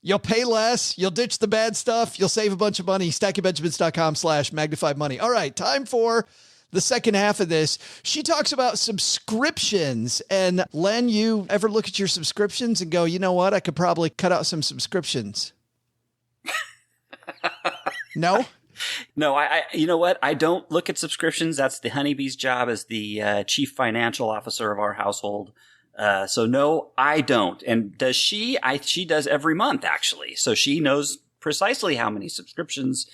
You'll pay less. You'll ditch the bad stuff. You'll save a bunch of money. stackingbenjamins.com/magnify money. All right, time for the second half of this. She talks about subscriptions. And Len, you ever look at your subscriptions and go, you know what? I could probably cut out some subscriptions. No? No, I you know what? I don't look at subscriptions. That's the honeybee's job as the chief financial officer of our household. So no, I don't. And does she? She does every month, actually. So she knows precisely how many subscriptions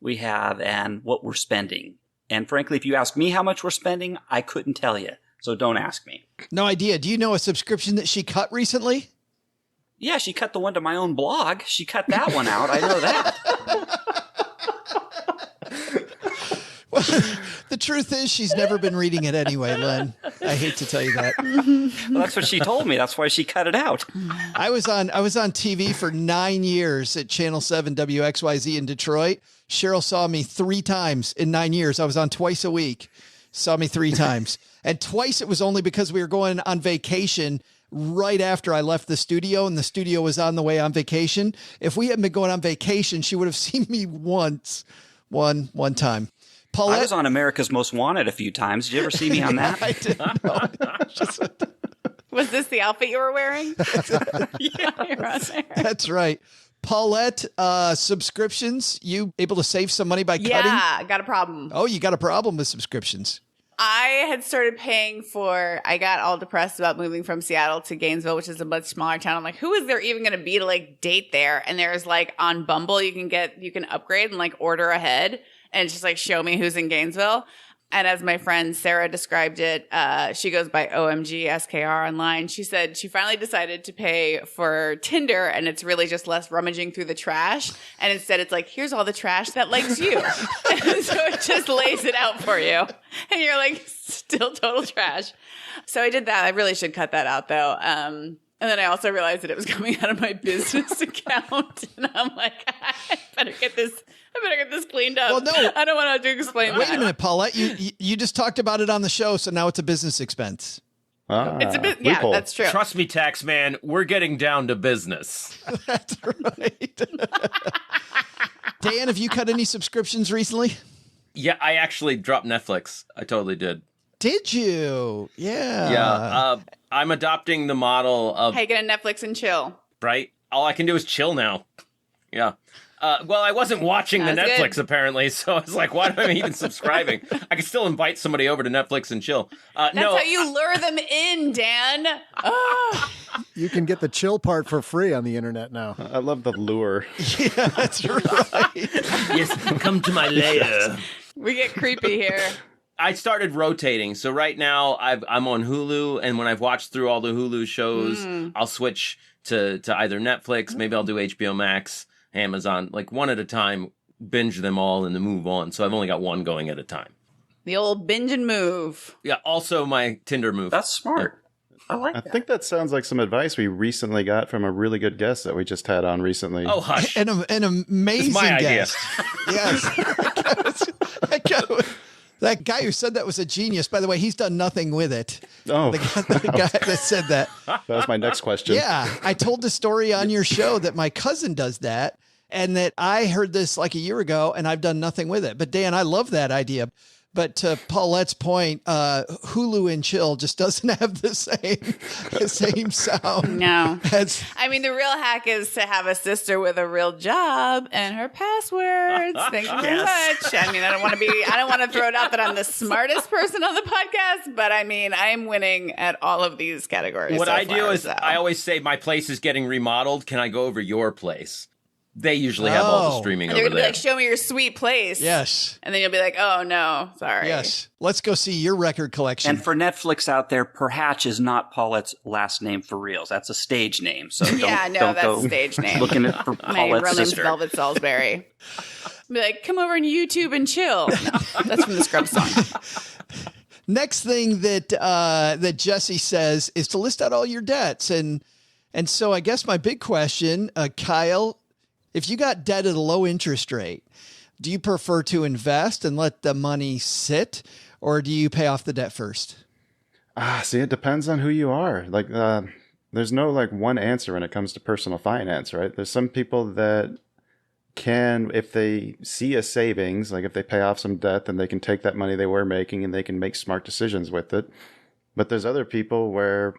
we have and what we're spending. And frankly, if you ask me how much we're spending, I couldn't tell you. So don't ask me. No idea. Do you know a subscription that she cut recently? Yeah, she cut the one to my own blog. She cut that one out. I know that. Well, the truth is she's never been reading it anyway, Len. I hate to tell you that. Well, that's what she told me. That's why she cut it out. I was on TV for 9 years at Channel 7 WXYZ in Detroit. Cheryl saw me 3 times in 9 years. I was on twice a week. Saw me 3 times. And twice it was only because we were going on vacation right after I left the studio, and the studio was on the way on vacation. If we hadn't been going on vacation, she would have seen me once, one time. Paulette, I was on America's Most Wanted a few times. Did you ever see me on that? I didn't know. Was this the outfit you were wearing? Yeah, you're on there. That's right. Paulette, subscriptions, you able to save some money by cutting? Yeah, I got a problem. Oh, you got a problem with subscriptions. I had started paying I got all depressed about moving from Seattle to Gainesville, which is a much smaller town. I'm like, who is there even going to be to like date there? And there's like on Bumble, you can upgrade and like order ahead and just like show me who's in Gainesville. And as my friend Sarah described it, she goes by OMG SKR online. She said she finally decided to pay for Tinder, and it's really just less rummaging through the trash. And instead it's like, here's all the trash that likes you. And so it just lays it out for you. And you're like, still total trash. So I did that. I really should cut that out though. And then I also realized that it was coming out of my business account. And I'm like, I better get this cleaned up. Well, no. I don't want to explain that. Wait a minute, Paulette. You just talked about it on the show, so now it's a business expense. It's a bit, yeah, that's true. Trust me, tax man, we're getting down to business. That's right. Dan, have you cut any subscriptions recently? Yeah, I actually dropped Netflix. I totally did. Did you? Yeah. Yeah. I'm adopting the model of... Hey, get a Netflix and chill. Right? All I can do is chill now. Yeah. Well, I wasn't watching the Netflix, apparently, so I was like, why am I even subscribing? I can still invite somebody over to Netflix and chill. That's how you lure them in, Dan. Oh. You can get the chill part for free on the internet now. I love the lure. Yeah, that's right. Yes, come to my lair. We get creepy here. I started rotating. So right now I'm on Hulu, and when I've watched through all the Hulu shows, I'll switch to either Netflix, maybe I'll do HBO Max, Amazon, like one at a time, binge them all and then move on. So I've only got one going at a time. The old binge and move. Yeah, also my Tinder move. That's smart. Yeah. I think that sounds like some advice we recently got from a really good guest that we just had on recently. Oh, hush. An amazing it's my guest. Yes. That guy who said that was a genius. By the way, he's done nothing with it. Oh. The guy that said that. That was my next question. Yeah. I told the story on your show that my cousin does that, and that I heard this like a year ago, and I've done nothing with it. But Dan, I love that idea. But to Paulette's point, Hulu and chill just doesn't have the same sound. No. I mean, the real hack is to have a sister with a real job and her passwords. Thank you very much. I mean, I don't want to throw it out that I'm the smartest person on the podcast, but I mean, I'm winning at all of these categories. What I do is I always say my place is getting remodeled. Can I go over your place? They usually have all the streaming over there. They're going to be like, show me your sweet place. Yes. And then you'll be like, oh, no, sorry. Yes. Let's go see your record collection. And for Netflix out there, Perhach is not Paulette's last name for reals. That's a stage name. So don't that's go a stage name. looking at for Paulette's sister. Velvet Salisbury. Be like, come over on YouTube and chill. No, that's from the Scrubs song. Next thing that Jesse says is to list out all your debts. And so I guess my big question, Kyle, if you got debt at a low interest rate, do you prefer to invest and let the money sit, or do you pay off the debt first? See, it depends on who you are. Like, there's no like one answer when it comes to personal finance, right? There's some people that can, if they see a savings, like if they pay off some debt, then they can take that money they were making and they can make smart decisions with it. But there's other people where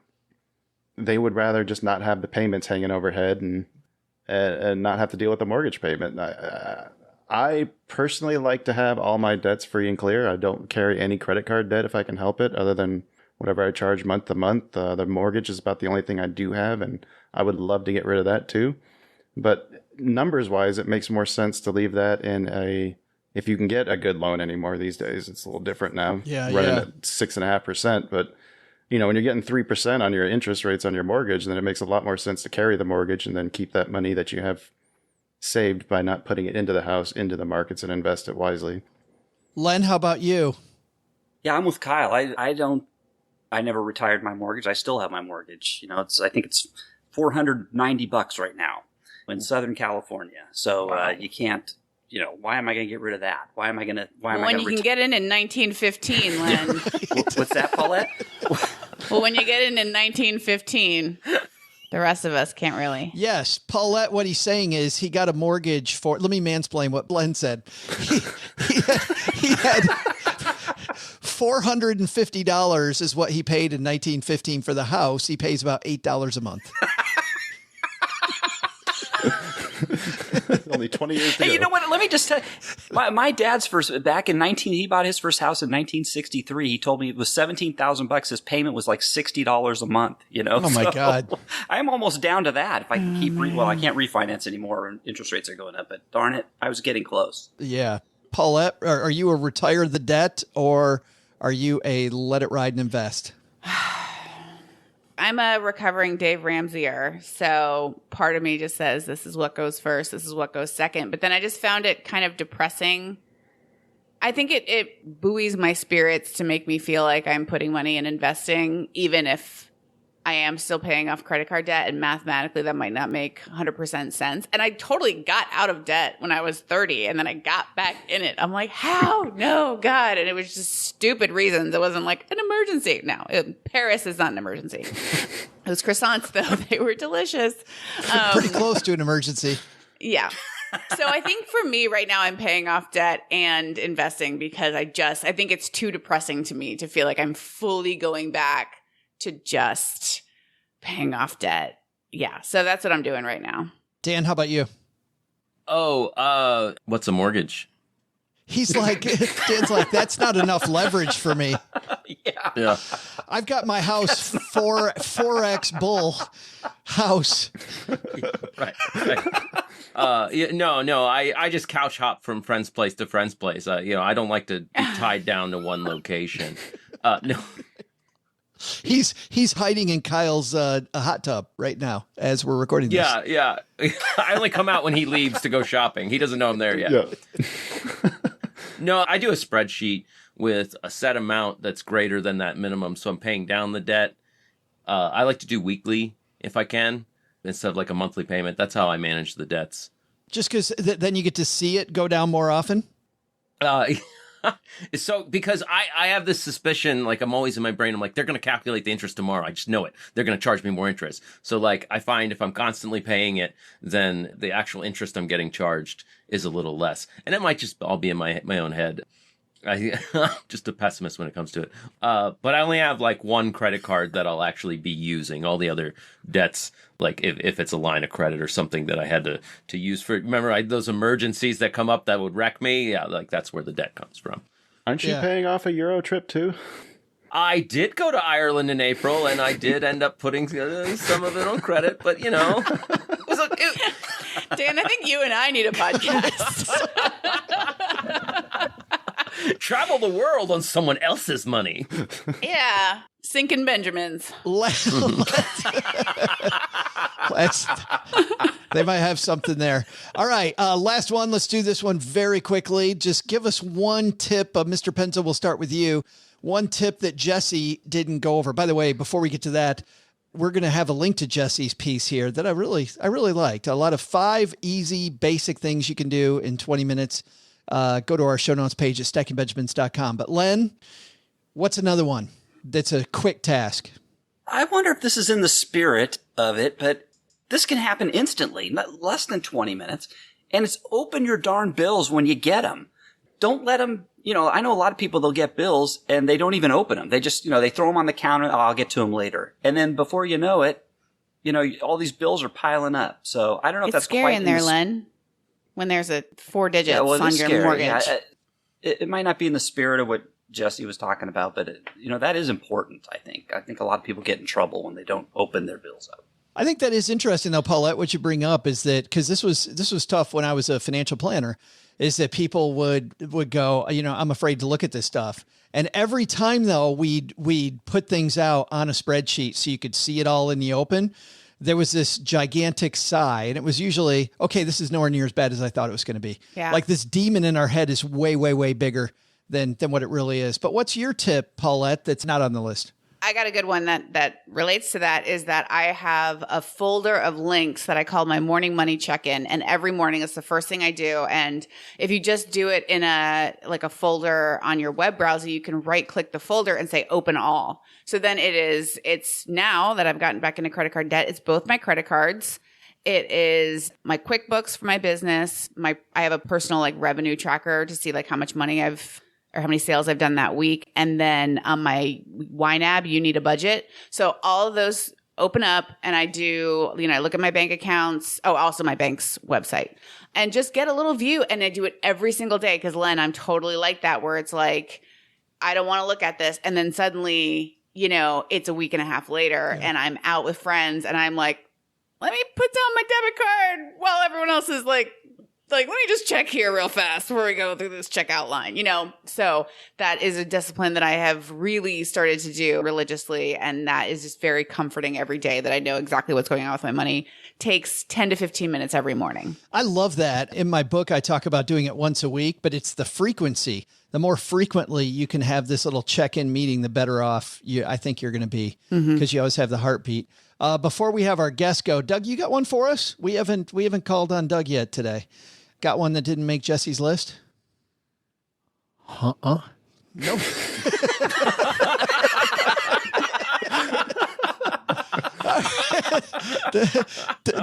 they would rather just not have the payments hanging overhead and not have to deal with the mortgage payment. I personally like to have all my debts free and clear. I don't carry any credit card debt if I can help it, other than whatever I charge month to month. The mortgage is about the only thing I do have, and I would love to get rid of that too. But numbers-wise, it makes more sense to leave that in if you can get a good loan anymore these days. It's a little different now. Running at 6.5%, but you know, when you're getting 3% on your interest rates on your mortgage, then it makes a lot more sense to carry the mortgage and then keep that money that you have saved by not putting it into the house, into the markets, and invest it wisely. Len, how about you? Yeah, I'm with Kyle. I never retired my mortgage. I still have my mortgage. You know, I think it's $490 right now in Southern California. So you can't. You know, why am I going to get rid of that? Why am I going to? When you can get in 1915, Len. What's that, Paulette? Well, when you get in 1915, the rest of us can't really. Yes. Paulette, what he's saying is he got a mortgage for, let me mansplain what Len said. He had $450 is what he paid in 1915 for the house. He pays about $8 a month. Only 20 years ago. Hey, you know what? Let me just tell you, my dad's he bought his first house in 1963. He told me it was $17,000. His payment was like $60 a month, you know? Oh my God. I'm almost down to that. If I can I can't refinance anymore and interest rates are going up, but darn it, I was getting close. Yeah. Paulette, are you a retire the debt or are you a let it ride and invest? I'm a recovering Dave Ramseyer, so part of me just says this is what goes first, this is what goes second. But then I just found it kind of depressing. I think it buoys my spirits to make me feel like I'm putting money in investing, even if I am still paying off credit card debt, and mathematically that might not make 100% sense. And I totally got out of debt when I was 30, and then I got back in it. I'm like, how? No, God. And it was just stupid reasons. It wasn't like an emergency. No, Paris is not an emergency. Those croissants, though, they were delicious. Pretty close to an emergency. Yeah. So I think for me right now, I'm paying off debt and investing because I think it's too depressing to me to feel like I'm fully going back to just paying off debt. Yeah. So that's what I'm doing right now. Dan, how about you? Oh, what's a mortgage? He's like, Dan's like, that's not enough leverage for me. Yeah. I've got my house 4X bull house. Right. No. I just couch hop from friend's place to friend's place. I don't like to be tied down to one location. No. He's hiding in Kyle's hot tub right now as we're recording this. Yeah. I only come out when he leaves to go shopping. He doesn't know I'm there yet. Yeah. No, I do a spreadsheet with a set amount that's greater than that minimum, so I'm paying down the debt. I like to do weekly if I can, instead of like a monthly payment. That's how I manage the debts. Just because then you get to see it go down more often? So because I have this suspicion, like I'm always in my brain, I'm like, they're going to calculate the interest tomorrow. I just know it. They're going to charge me more interest. So like I find if I'm constantly paying it, then the actual interest I'm getting charged is a little less. And it might just all be in my own head. I'm just a pessimist when it comes to it. But I only have like one credit card that I'll actually be using. All the other debts, like if it's a line of credit or something that I had to use for, remember those emergencies that come up that would wreck me? Yeah, like that's where the debt comes from. Aren't you paying off a Euro trip too? I did go to Ireland in April, and I did end up putting some of it on credit, but you know. Dan, I think you and I need a podcast. Travel the world on someone else's money. Yeah. Sinking Benjamins. They might have something there. All right. Last one. Let's do this one very quickly. Just give us one tip. Mr. Penzo, we'll start with you. One tip that Jesse didn't go over. By the way, before we get to that, we're going to have a link to Jesse's piece here that I really liked. A lot of 5 easy, basic things you can do in 20 minutes. Go to our show notes page at stackingbenjamins.com. But Len, what's another one that's a quick task? I wonder if this is in the spirit of it, but this can happen instantly, not less than 20 minutes. And it's open your darn bills when you get them. Don't let them, I know a lot of people, they'll get bills and they don't even open them. They just, they throw them on the counter. Oh, I'll get to them later. And then before you know it, all these bills are piling up. So I don't know if that's scary quite in there, Len. When there's a 4 digits on your scary. mortgage. Yeah, it might not be in the spirit of what Jesse was talking about, but that is important. I think a lot of people get in trouble when they don't open their bills up. I think that is interesting though, Paulette. What you bring up is that, because this was tough when I was a financial planner, is that people would go, I'm afraid to look at this stuff. And every time though, we'd put things out on a spreadsheet so you could see it all in the open. There was this gigantic sigh, and it was usually, okay, this is nowhere near as bad as I thought it was going to be. Yeah. Like this demon in our head is way, way, way bigger than what it really is. But what's your tip, Paulette, that's not on the list? I got a good one that relates to that is that I have a folder of links that I call my morning money check-in. And every morning it's the first thing I do. And if you just do it in a folder on your web browser, you can right click the folder and say open all. So then it's now that I've gotten back into credit card debt, it's both my credit cards. It is my QuickBooks for my business. I have a personal revenue tracker to see how much money or how many sales I've done that week. And then on my YNAB, you need a budget. So all of those open up and I do, I look at my bank accounts. Oh, also my bank's website and just get a little view. And I do it every single day. Cause Len, I'm totally like that where it's I don't want to look at this. And then suddenly, it's a week and a half later and I'm out with friends and I'm like, let me put down my debit card while everyone else is let me just check here real fast before we go through this checkout line, So that is a discipline that I have really started to do religiously. And that is just very comforting every day that I know exactly what's going on with my money. Takes 10 to 15 minutes every morning. I love that. In my book, I talk about doing it once a week, but it's the frequency. The more frequently you can have this little check-in meeting, the better off I think you're going to be because you always have the heartbeat. Before we have our guest go, Doug, you got one for us? We haven't called on Doug yet today. Got one that didn't make Jesse's list? No.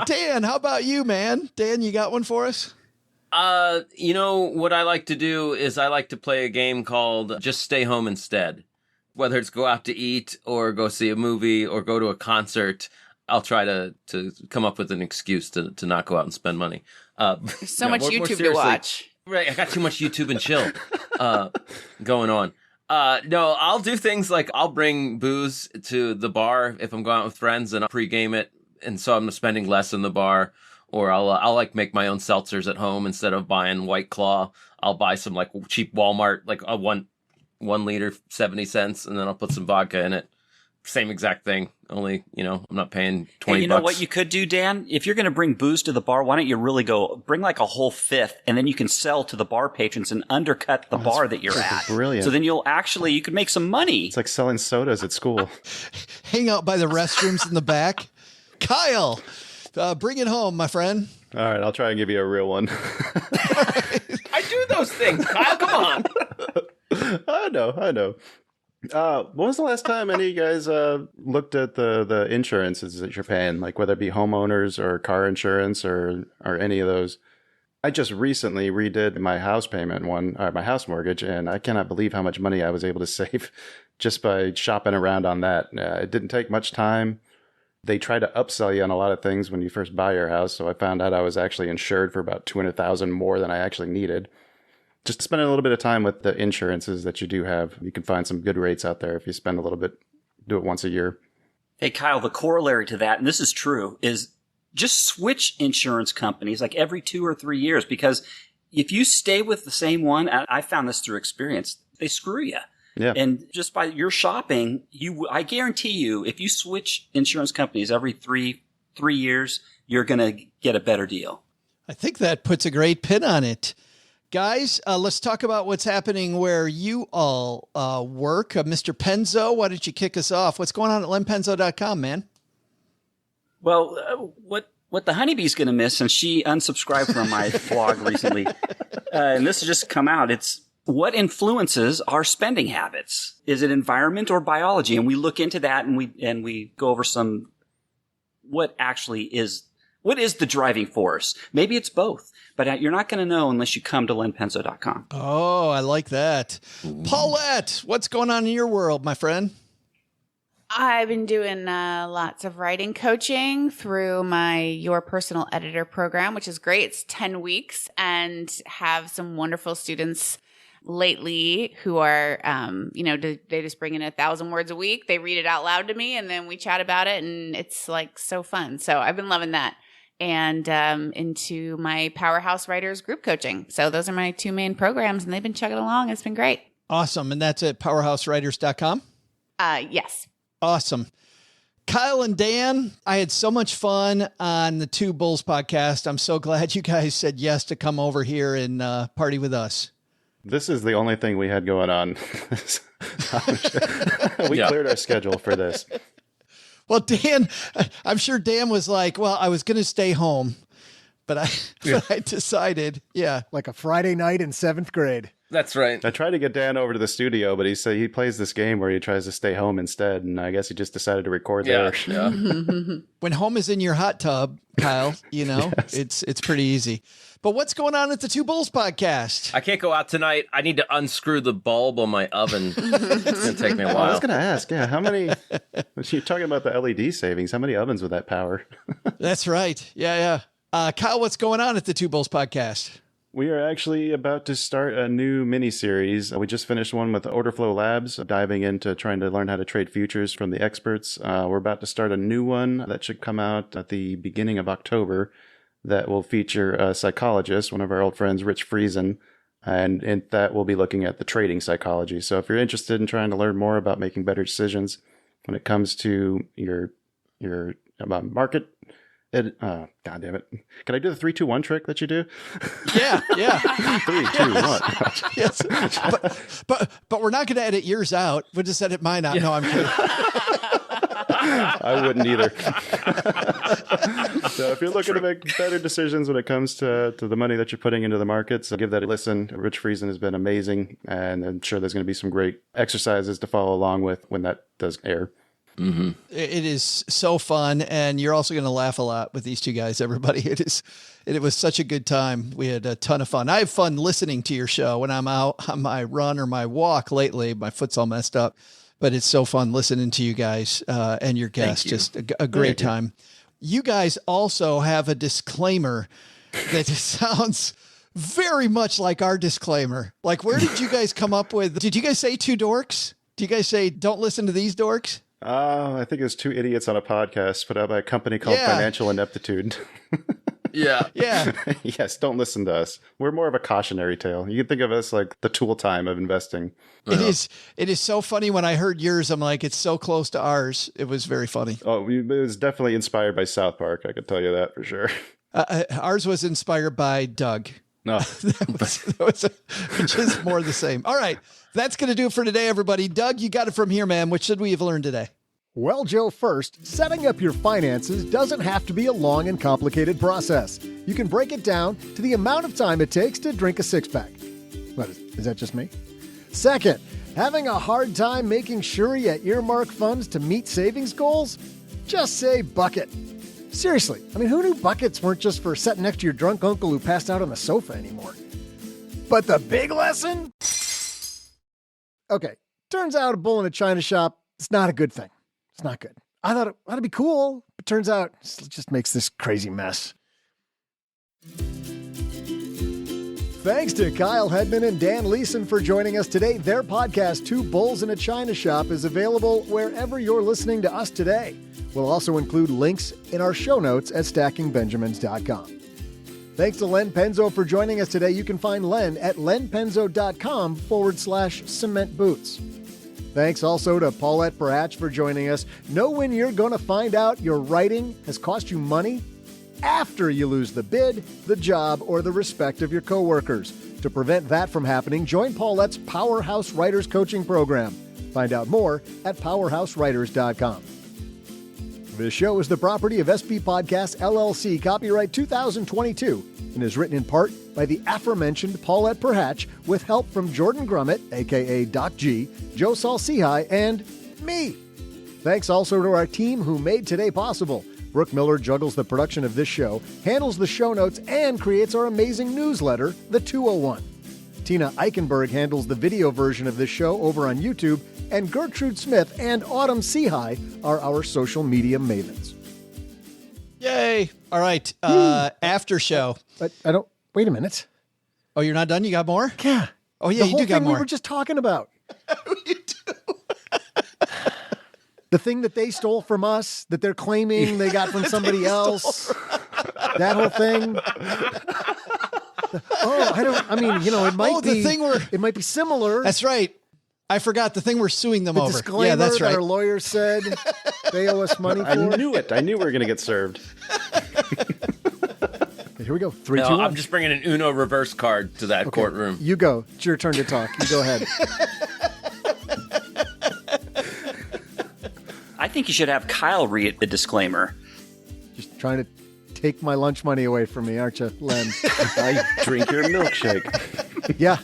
Dan, how about you, man? Dan, you got one for us? What I like to do is I like to play a game called Just Stay Home Instead. Whether it's go out to eat or go see a movie or go to a concert, I'll try to come up with an excuse to not go out and spend money. So much YouTube to watch. Right, I got too much YouTube and chill going on. No, I'll do things like I'll bring booze to the bar if I'm going out with friends and I'll pregame it, and so I'm spending less in the bar. Or I'll make my own seltzers at home instead of buying White Claw. I'll buy some cheap Walmart, a 1 liter, 70 cents, and then I'll put some vodka in it. Same exact thing, only, I'm not paying 20 And you know what you could do, Dan? If you're going to bring booze to the bar, why don't you really bring a whole fifth, and then you can sell to the bar patrons and undercut the bar that you're at. Brilliant. So then you could make some money. It's like selling sodas at school. Hang out by the restrooms in the back. Kyle, bring it home, my friend. All right, I'll try and give you a real one. I do those things, Kyle, come on. I know. When was the last time any of you guys looked at the insurances that you're paying, whether it be homeowners or car insurance or any of those? I just recently redid my house my house mortgage, and I cannot believe how much money I was able to save just by shopping around on that. It didn't take much time. They try to upsell you on a lot of things when you first buy your house, so I found out I was actually insured for about $200,000 more than I actually needed. Just spending a little bit of time with the insurances that you do have. You can find some good rates out there if you spend a little bit, do it once a year. Hey, Kyle, the corollary to that, and this is true, is just switch insurance companies every 2 or 3 years, because if you stay with the same one, I found this through experience, they screw you. Yeah. And just by your shopping, I guarantee you, if you switch insurance companies every three years, you're going to get a better deal. I think that puts a great pin on it. Guys, let's talk about what's happening where you all work. Mr. Penzo, why don't you kick us off? What's going on at lenpenzo.com, man? Well, what the honeybee's going to miss, and she unsubscribed from my blog recently, and this has just come out, it's what influences our spending habits? Is it environment or biology? And we look into that, and we go over what is the driving force? Maybe it's both, but you're not going to know unless you come to lenpenzo.com. Oh, I like that. Paulette, what's going on in your world, my friend? I've been doing lots of writing coaching through my Your Personal Editor program, which is great. It's 10 weeks and have some wonderful students lately who are, they just bring in 1,000 words a week. They read it out loud to me and then we chat about it, and it's so fun. So I've been loving that. And into my Powerhouse Writers group coaching. So those are my 2 main programs, and they've been chugging along. It's been great. Awesome. And that's at powerhousewriters.com? Yes. Awesome. Kyle and Dan, I had so much fun on the Two Bulls podcast. I'm so glad you guys said yes to come over here and party with us. This is the only thing we had going on. We cleared our schedule for this. Well, Dan, I'm sure Dan was like, well, I was going to stay home, but I decided, like a Friday night in 7th grade. That's right. I tried to get Dan over to the studio, but he said he plays this game where he tries to stay home instead, and I guess he just decided to record there. Yeah. When home is in your hot tub, Kyle, Yes. it's pretty easy. But what's going on at the Two Bulls podcast? I can't go out tonight. I need to unscrew the bulb on my oven. It's going to take me a while. I was going to ask, how many, you're talking about the LED savings, how many ovens would that power? That's right. Yeah. Kyle, what's going on at the Two Bulls podcast? We are actually about to start a new mini-series. We just finished one with Order Flow Labs, diving into trying to learn how to trade futures from the experts. We're about to start a new one that should come out at the beginning of October that will feature a psychologist, one of our old friends, Rich Friesen, and in that we'll be looking at the trading psychology. So if you're interested in trying to learn more about making better decisions when it comes to your market, God damn it. Can I do the 3-2-1 trick that you do? Yeah. 3, 2, 1. Yes. But we're not going to edit yours out. We'll just edit mine out. Yeah. No, I'm kidding. I wouldn't either. So if you're looking to make better decisions when it comes to the money that you're putting into the markets, give that a listen. Rich Friesen has been amazing, and I'm sure there's going to be some great exercises to follow along with when that does air. Mm-hmm. It is so fun, and you're also going to laugh a lot with these two guys, everybody. It was such a good time. We had a ton of fun. I have fun listening to your show when I'm out on my run or my walk lately. My foot's all messed up, but it's so fun listening to you guys and your guests. Just a great time. You guys also have a disclaimer that sounds very much like our disclaimer. Like, where did you guys come up with? Did you guys say two dorks? Do you guys say, don't listen to these dorks? I think it was two idiots on a podcast put out by a company called Financial Ineptitude. Yeah. Yes, don't listen to us. We're more of a cautionary tale. You can think of us like the tool time of investing. It is so funny. When I heard yours, I'm like, it's so close to ours. It was very funny. Oh, it was definitely inspired by South Park. I could tell you that for sure. Ours was inspired by Doug. No, which is more the same. All right. That's going to do it for today, everybody. Doug, you got it from here, man. What should we have learned today? Well, Joe, first, setting up your finances doesn't have to be a long and complicated process. You can break it down to the amount of time it takes to drink a six-pack. What, is that just me? Second, having a hard time making sure you earmark funds to meet savings goals? Just say bucket. Seriously, I mean, who knew buckets weren't just for sitting next to your drunk uncle who passed out on the sofa anymore? But the big lesson? Okay, turns out a bull in a china shop is not a good thing. It's not good. I thought it'd be cool, but turns out it just makes this crazy mess. Thanks to Kyle Hedman and Dan Leeson for joining us today. Their podcast, Two Bulls in a China Shop, is available wherever you're listening to us today. We'll also include links in our show notes at stackingbenjamins.com. Thanks to Len Penzo for joining us today. You can find Len at lenpenzo.com/cement boots. Thanks also to Paulette Perhach for joining us. Know when you're going to find out your writing has cost you money? After you lose the bid, the job, or the respect of your coworkers. To prevent that from happening, join Paulette's Powerhouse Writers coaching program. Find out more at powerhousewriters.com. This show is the property of SB Podcasts, LLC, copyright 2022, and is written in part by the aforementioned Paulette Perhach with help from Jordan Grummett, a.k.a. Doc G, Joe Salsihai, and me. Thanks also to our team who made today possible. Brooke Miller juggles the production of this show, handles the show notes, and creates our amazing newsletter, The 201. Tina Eichenberg handles the video version of this show over on YouTube, and Gertrude Smith and Autumn Seahigh are our social media mavens. Yay. All right. After show. But I don't... Wait a minute. Oh, you're not done? You got more? Yeah. Oh, yeah, you do got more. We were just talking about. You do. The thing that they stole from us, that they're claiming they got from somebody else. That whole thing. It might be similar. That's right. I forgot the thing we're suing them over. Disclaimer yeah, that's right. Our lawyer said they owe us money for. I knew it. I knew we were going to get served. Here we go. 3, 2, 1. I'm just bringing an Uno reverse card to that courtroom. You go. It's your turn to talk. You go ahead. I think you should have Kyle read the disclaimer. Just trying to take my lunch money away from me, aren't you, Len? I drink your milkshake. Yeah.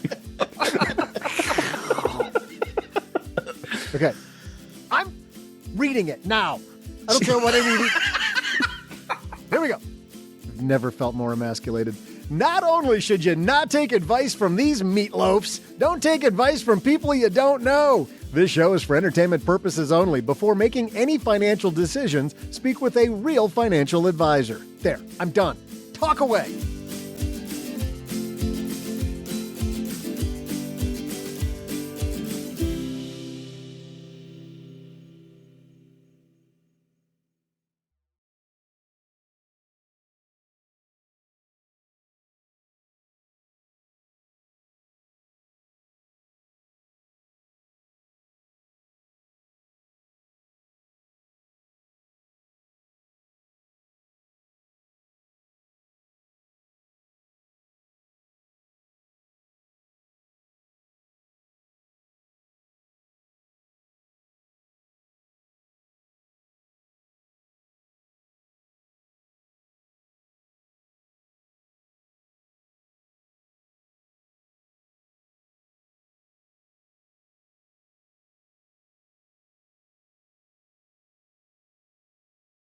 Okay. I'm reading it now. I don't care what I read. Here we go. I've never felt more emasculated. Not only should you not take advice from these meatloafs, don't take advice from people you don't know. This show is for entertainment purposes only. Before making any financial decisions, speak with a real financial advisor. There, I'm done. Talk away.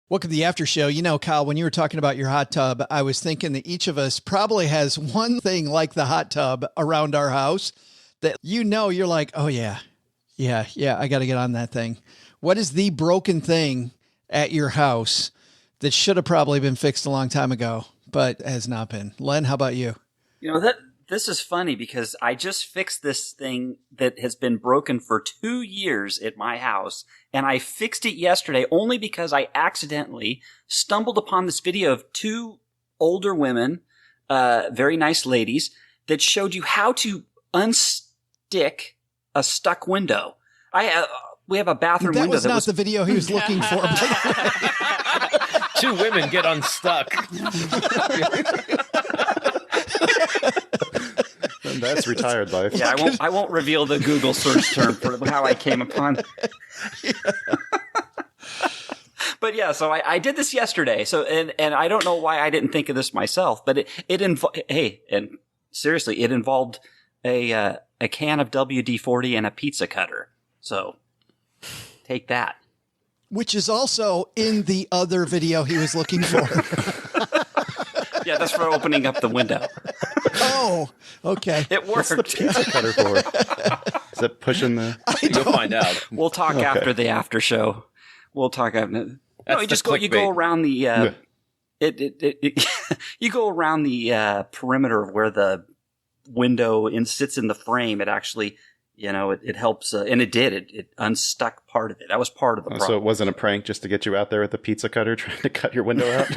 Welcome to the after show. You know, Kyle, when you were talking about your hot tub, I was thinking that each of us probably has one thing like the hot tub around our house that you're like, oh, yeah, I got to get on that thing. What is the broken thing at your house that should have probably been fixed a long time ago, but has not been? Len, how about you? You know, this is funny because I just fixed this thing that has been broken for 2 years at my house. And I fixed it yesterday only because I accidentally stumbled upon this video of 2 older women, very nice ladies, that showed you how to unstick a stuck window. We have a bathroom window. That was not the video he was looking for. 2 women get unstuck. And that's retired life. Yeah, I won't reveal the Google search term for how I came upon. But yeah, so I did this yesterday. So and I don't know why I didn't think of this myself, but it involved a can of WD-40 and a pizza cutter. So take that. Which is also in the other video he was looking for. Yeah, that's for opening up the window. Oh, okay. It worked. What's the pizza cutter for? Is it pushing the... You'll find out. We'll talk after the after show. We'll talk after... No, you go around the... you go around the perimeter of where the window sits in the frame. It actually... it helps, and it did. It unstuck part of it. That was part of the problem. So it wasn't a prank just to get you out there with the pizza cutter trying to cut your window out?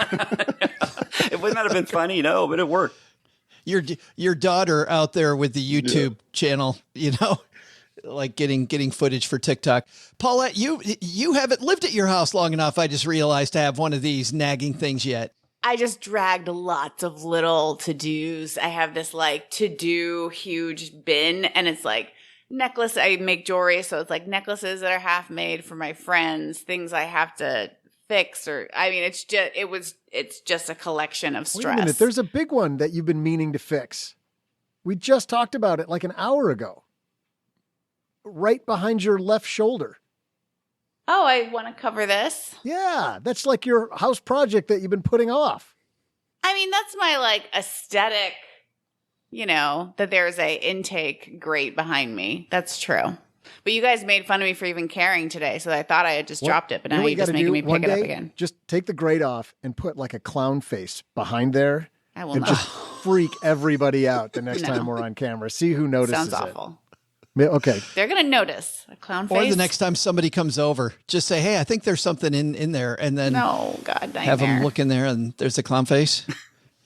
It wouldn't have been funny, no, but it worked. Your daughter out there with the YouTube channel, like getting footage for TikTok. Paulette, you haven't lived at your house long enough, I just realized, to have one of these nagging things yet. I just dragged lots of little to-dos. I have this to-do huge bin, and it's necklace. I make jewelry, so it's necklaces that are half made for my friends, things I have to fix, it's just a collection of stress. Wait a minute, there's a big one that you've been meaning to fix. We just talked about it like an hour ago. Right behind your left shoulder. Oh, I want to cover this? Yeah, that's like your house project that you've been putting off. I mean, that's my aesthetic, that there's a intake grate behind me. That's true. But you guys made fun of me for even caring today, so I thought I had just dropped it, but now you're just making me pick it up again. Just take the grate off and put a clown face behind there. I will and not. Just freak everybody out the next time we're on camera. See who notices. Sounds awful. Okay. They're going to notice a clown face. Or the next time somebody comes over, just say, hey, I think there's something in there. And then have them look in there and there's a clown face.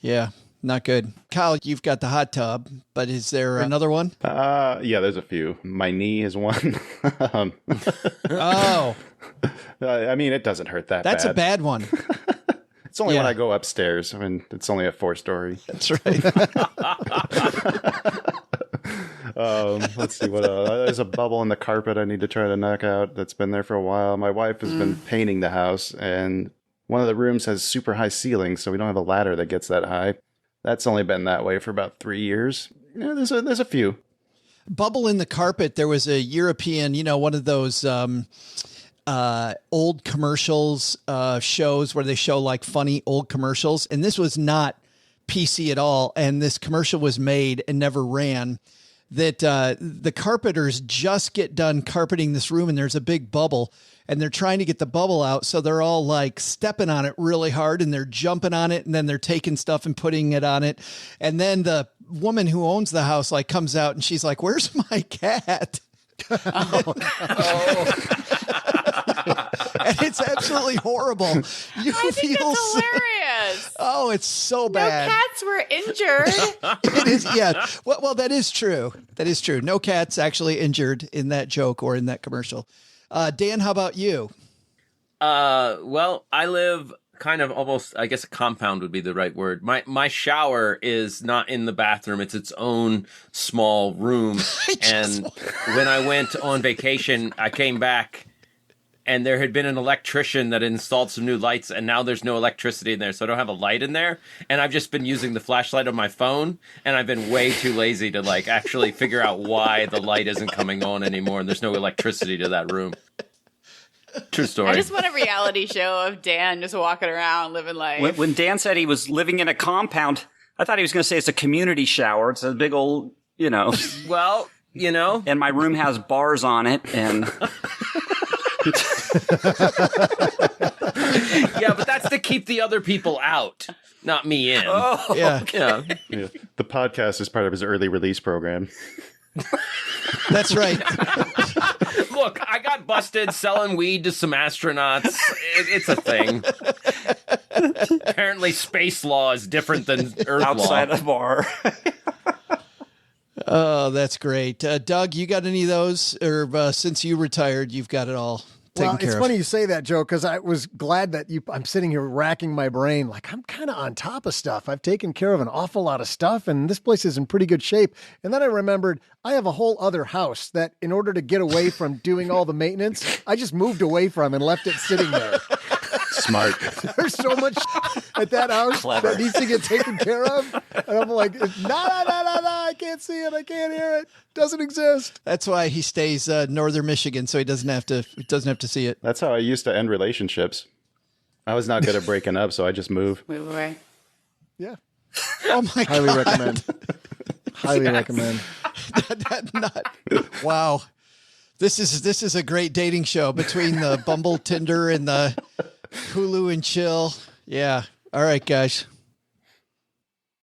Yeah, not good. Kyle, you've got the hot tub, but is there another one? Yeah, there's a few. My knee is one. Oh. I mean, it doesn't hurt that bad. That's a bad one. It's only Yeah. when I go upstairs. I mean, it's only a 4-story. That's right. Let's see what there's a bubble in the carpet I need to try to knock out that's been there for a while. My wife has been painting the house, and one of the rooms has super high ceilings, so we don't have a ladder that gets that high. That's only been that way for about 3 years. Yeah, there's a few. Bubble in the carpet. There was a European, one of those old commercials shows where they show like funny old commercials. And this was not PC at all. And this commercial was made and never ran. That the carpenters just get done carpeting this room and there's a big bubble and they're trying to get the bubble out. So they're all like stepping on it really hard and they're jumping on it and then they're taking stuff and putting it on it. And then the woman who owns the house like comes out and she's like, "Where's my cat?" Oh. And it's absolutely horrible. I think that's hilarious. Oh, it's so bad. No cats were injured. It is, yeah. Well, that is true. That is true. No cats actually injured in that joke or in that commercial. Dan, how about you? Well, I live kind of almost, I guess a compound would be the right word. My shower is not in the bathroom. It's its own small room. And when I went on vacation, I came back and there had been an electrician that installed some new lights, and now there's no electricity in there, so I don't have a light in there. And I've just been using the flashlight on my phone, and I've been way too lazy to like actually figure out why the light isn't coming on anymore, and there's no electricity to that room. True story. I just want a reality show of Dan just walking around living life. When Dan said he was living in a compound, I thought he was going to say it's a community shower. It's a big old, Well, and my room has bars on it, and yeah, but that's to keep the other people out, not me in. Oh, yeah. okay. Yeah. The podcast is part of his early release program. That's right. Look, I got busted selling weed to some astronauts. It's a thing. Apparently, space law is different than Earth Outside law. a bar. Oh, that's great. Doug, you got any of those? Or since you retired, you've got it all taken Well, care it's of? funny you say that, Joe, because I was glad that I'm sitting here racking my brain. Like, I'm kind of on top of stuff. I've taken care of an awful lot of stuff, and this place is in pretty good shape. And then I remembered I have a whole other house that in order to get away from doing all the maintenance, I just moved away from and left it sitting there. Smart. There's so much at that house Clever. that needs to get taken care of. And I'm like, no, I can't see it. I can't hear it. Doesn't exist. That's why he stays northern Michigan, so he doesn't have to see it. That's how I used to end relationships. I was not good at breaking up, so I just move. Move away. Yeah. Oh my God. Highly recommend. Highly recommend. Wow. This is a great dating show between the Bumble, Tinder, and the Hulu and Chill. Yeah. All right, guys.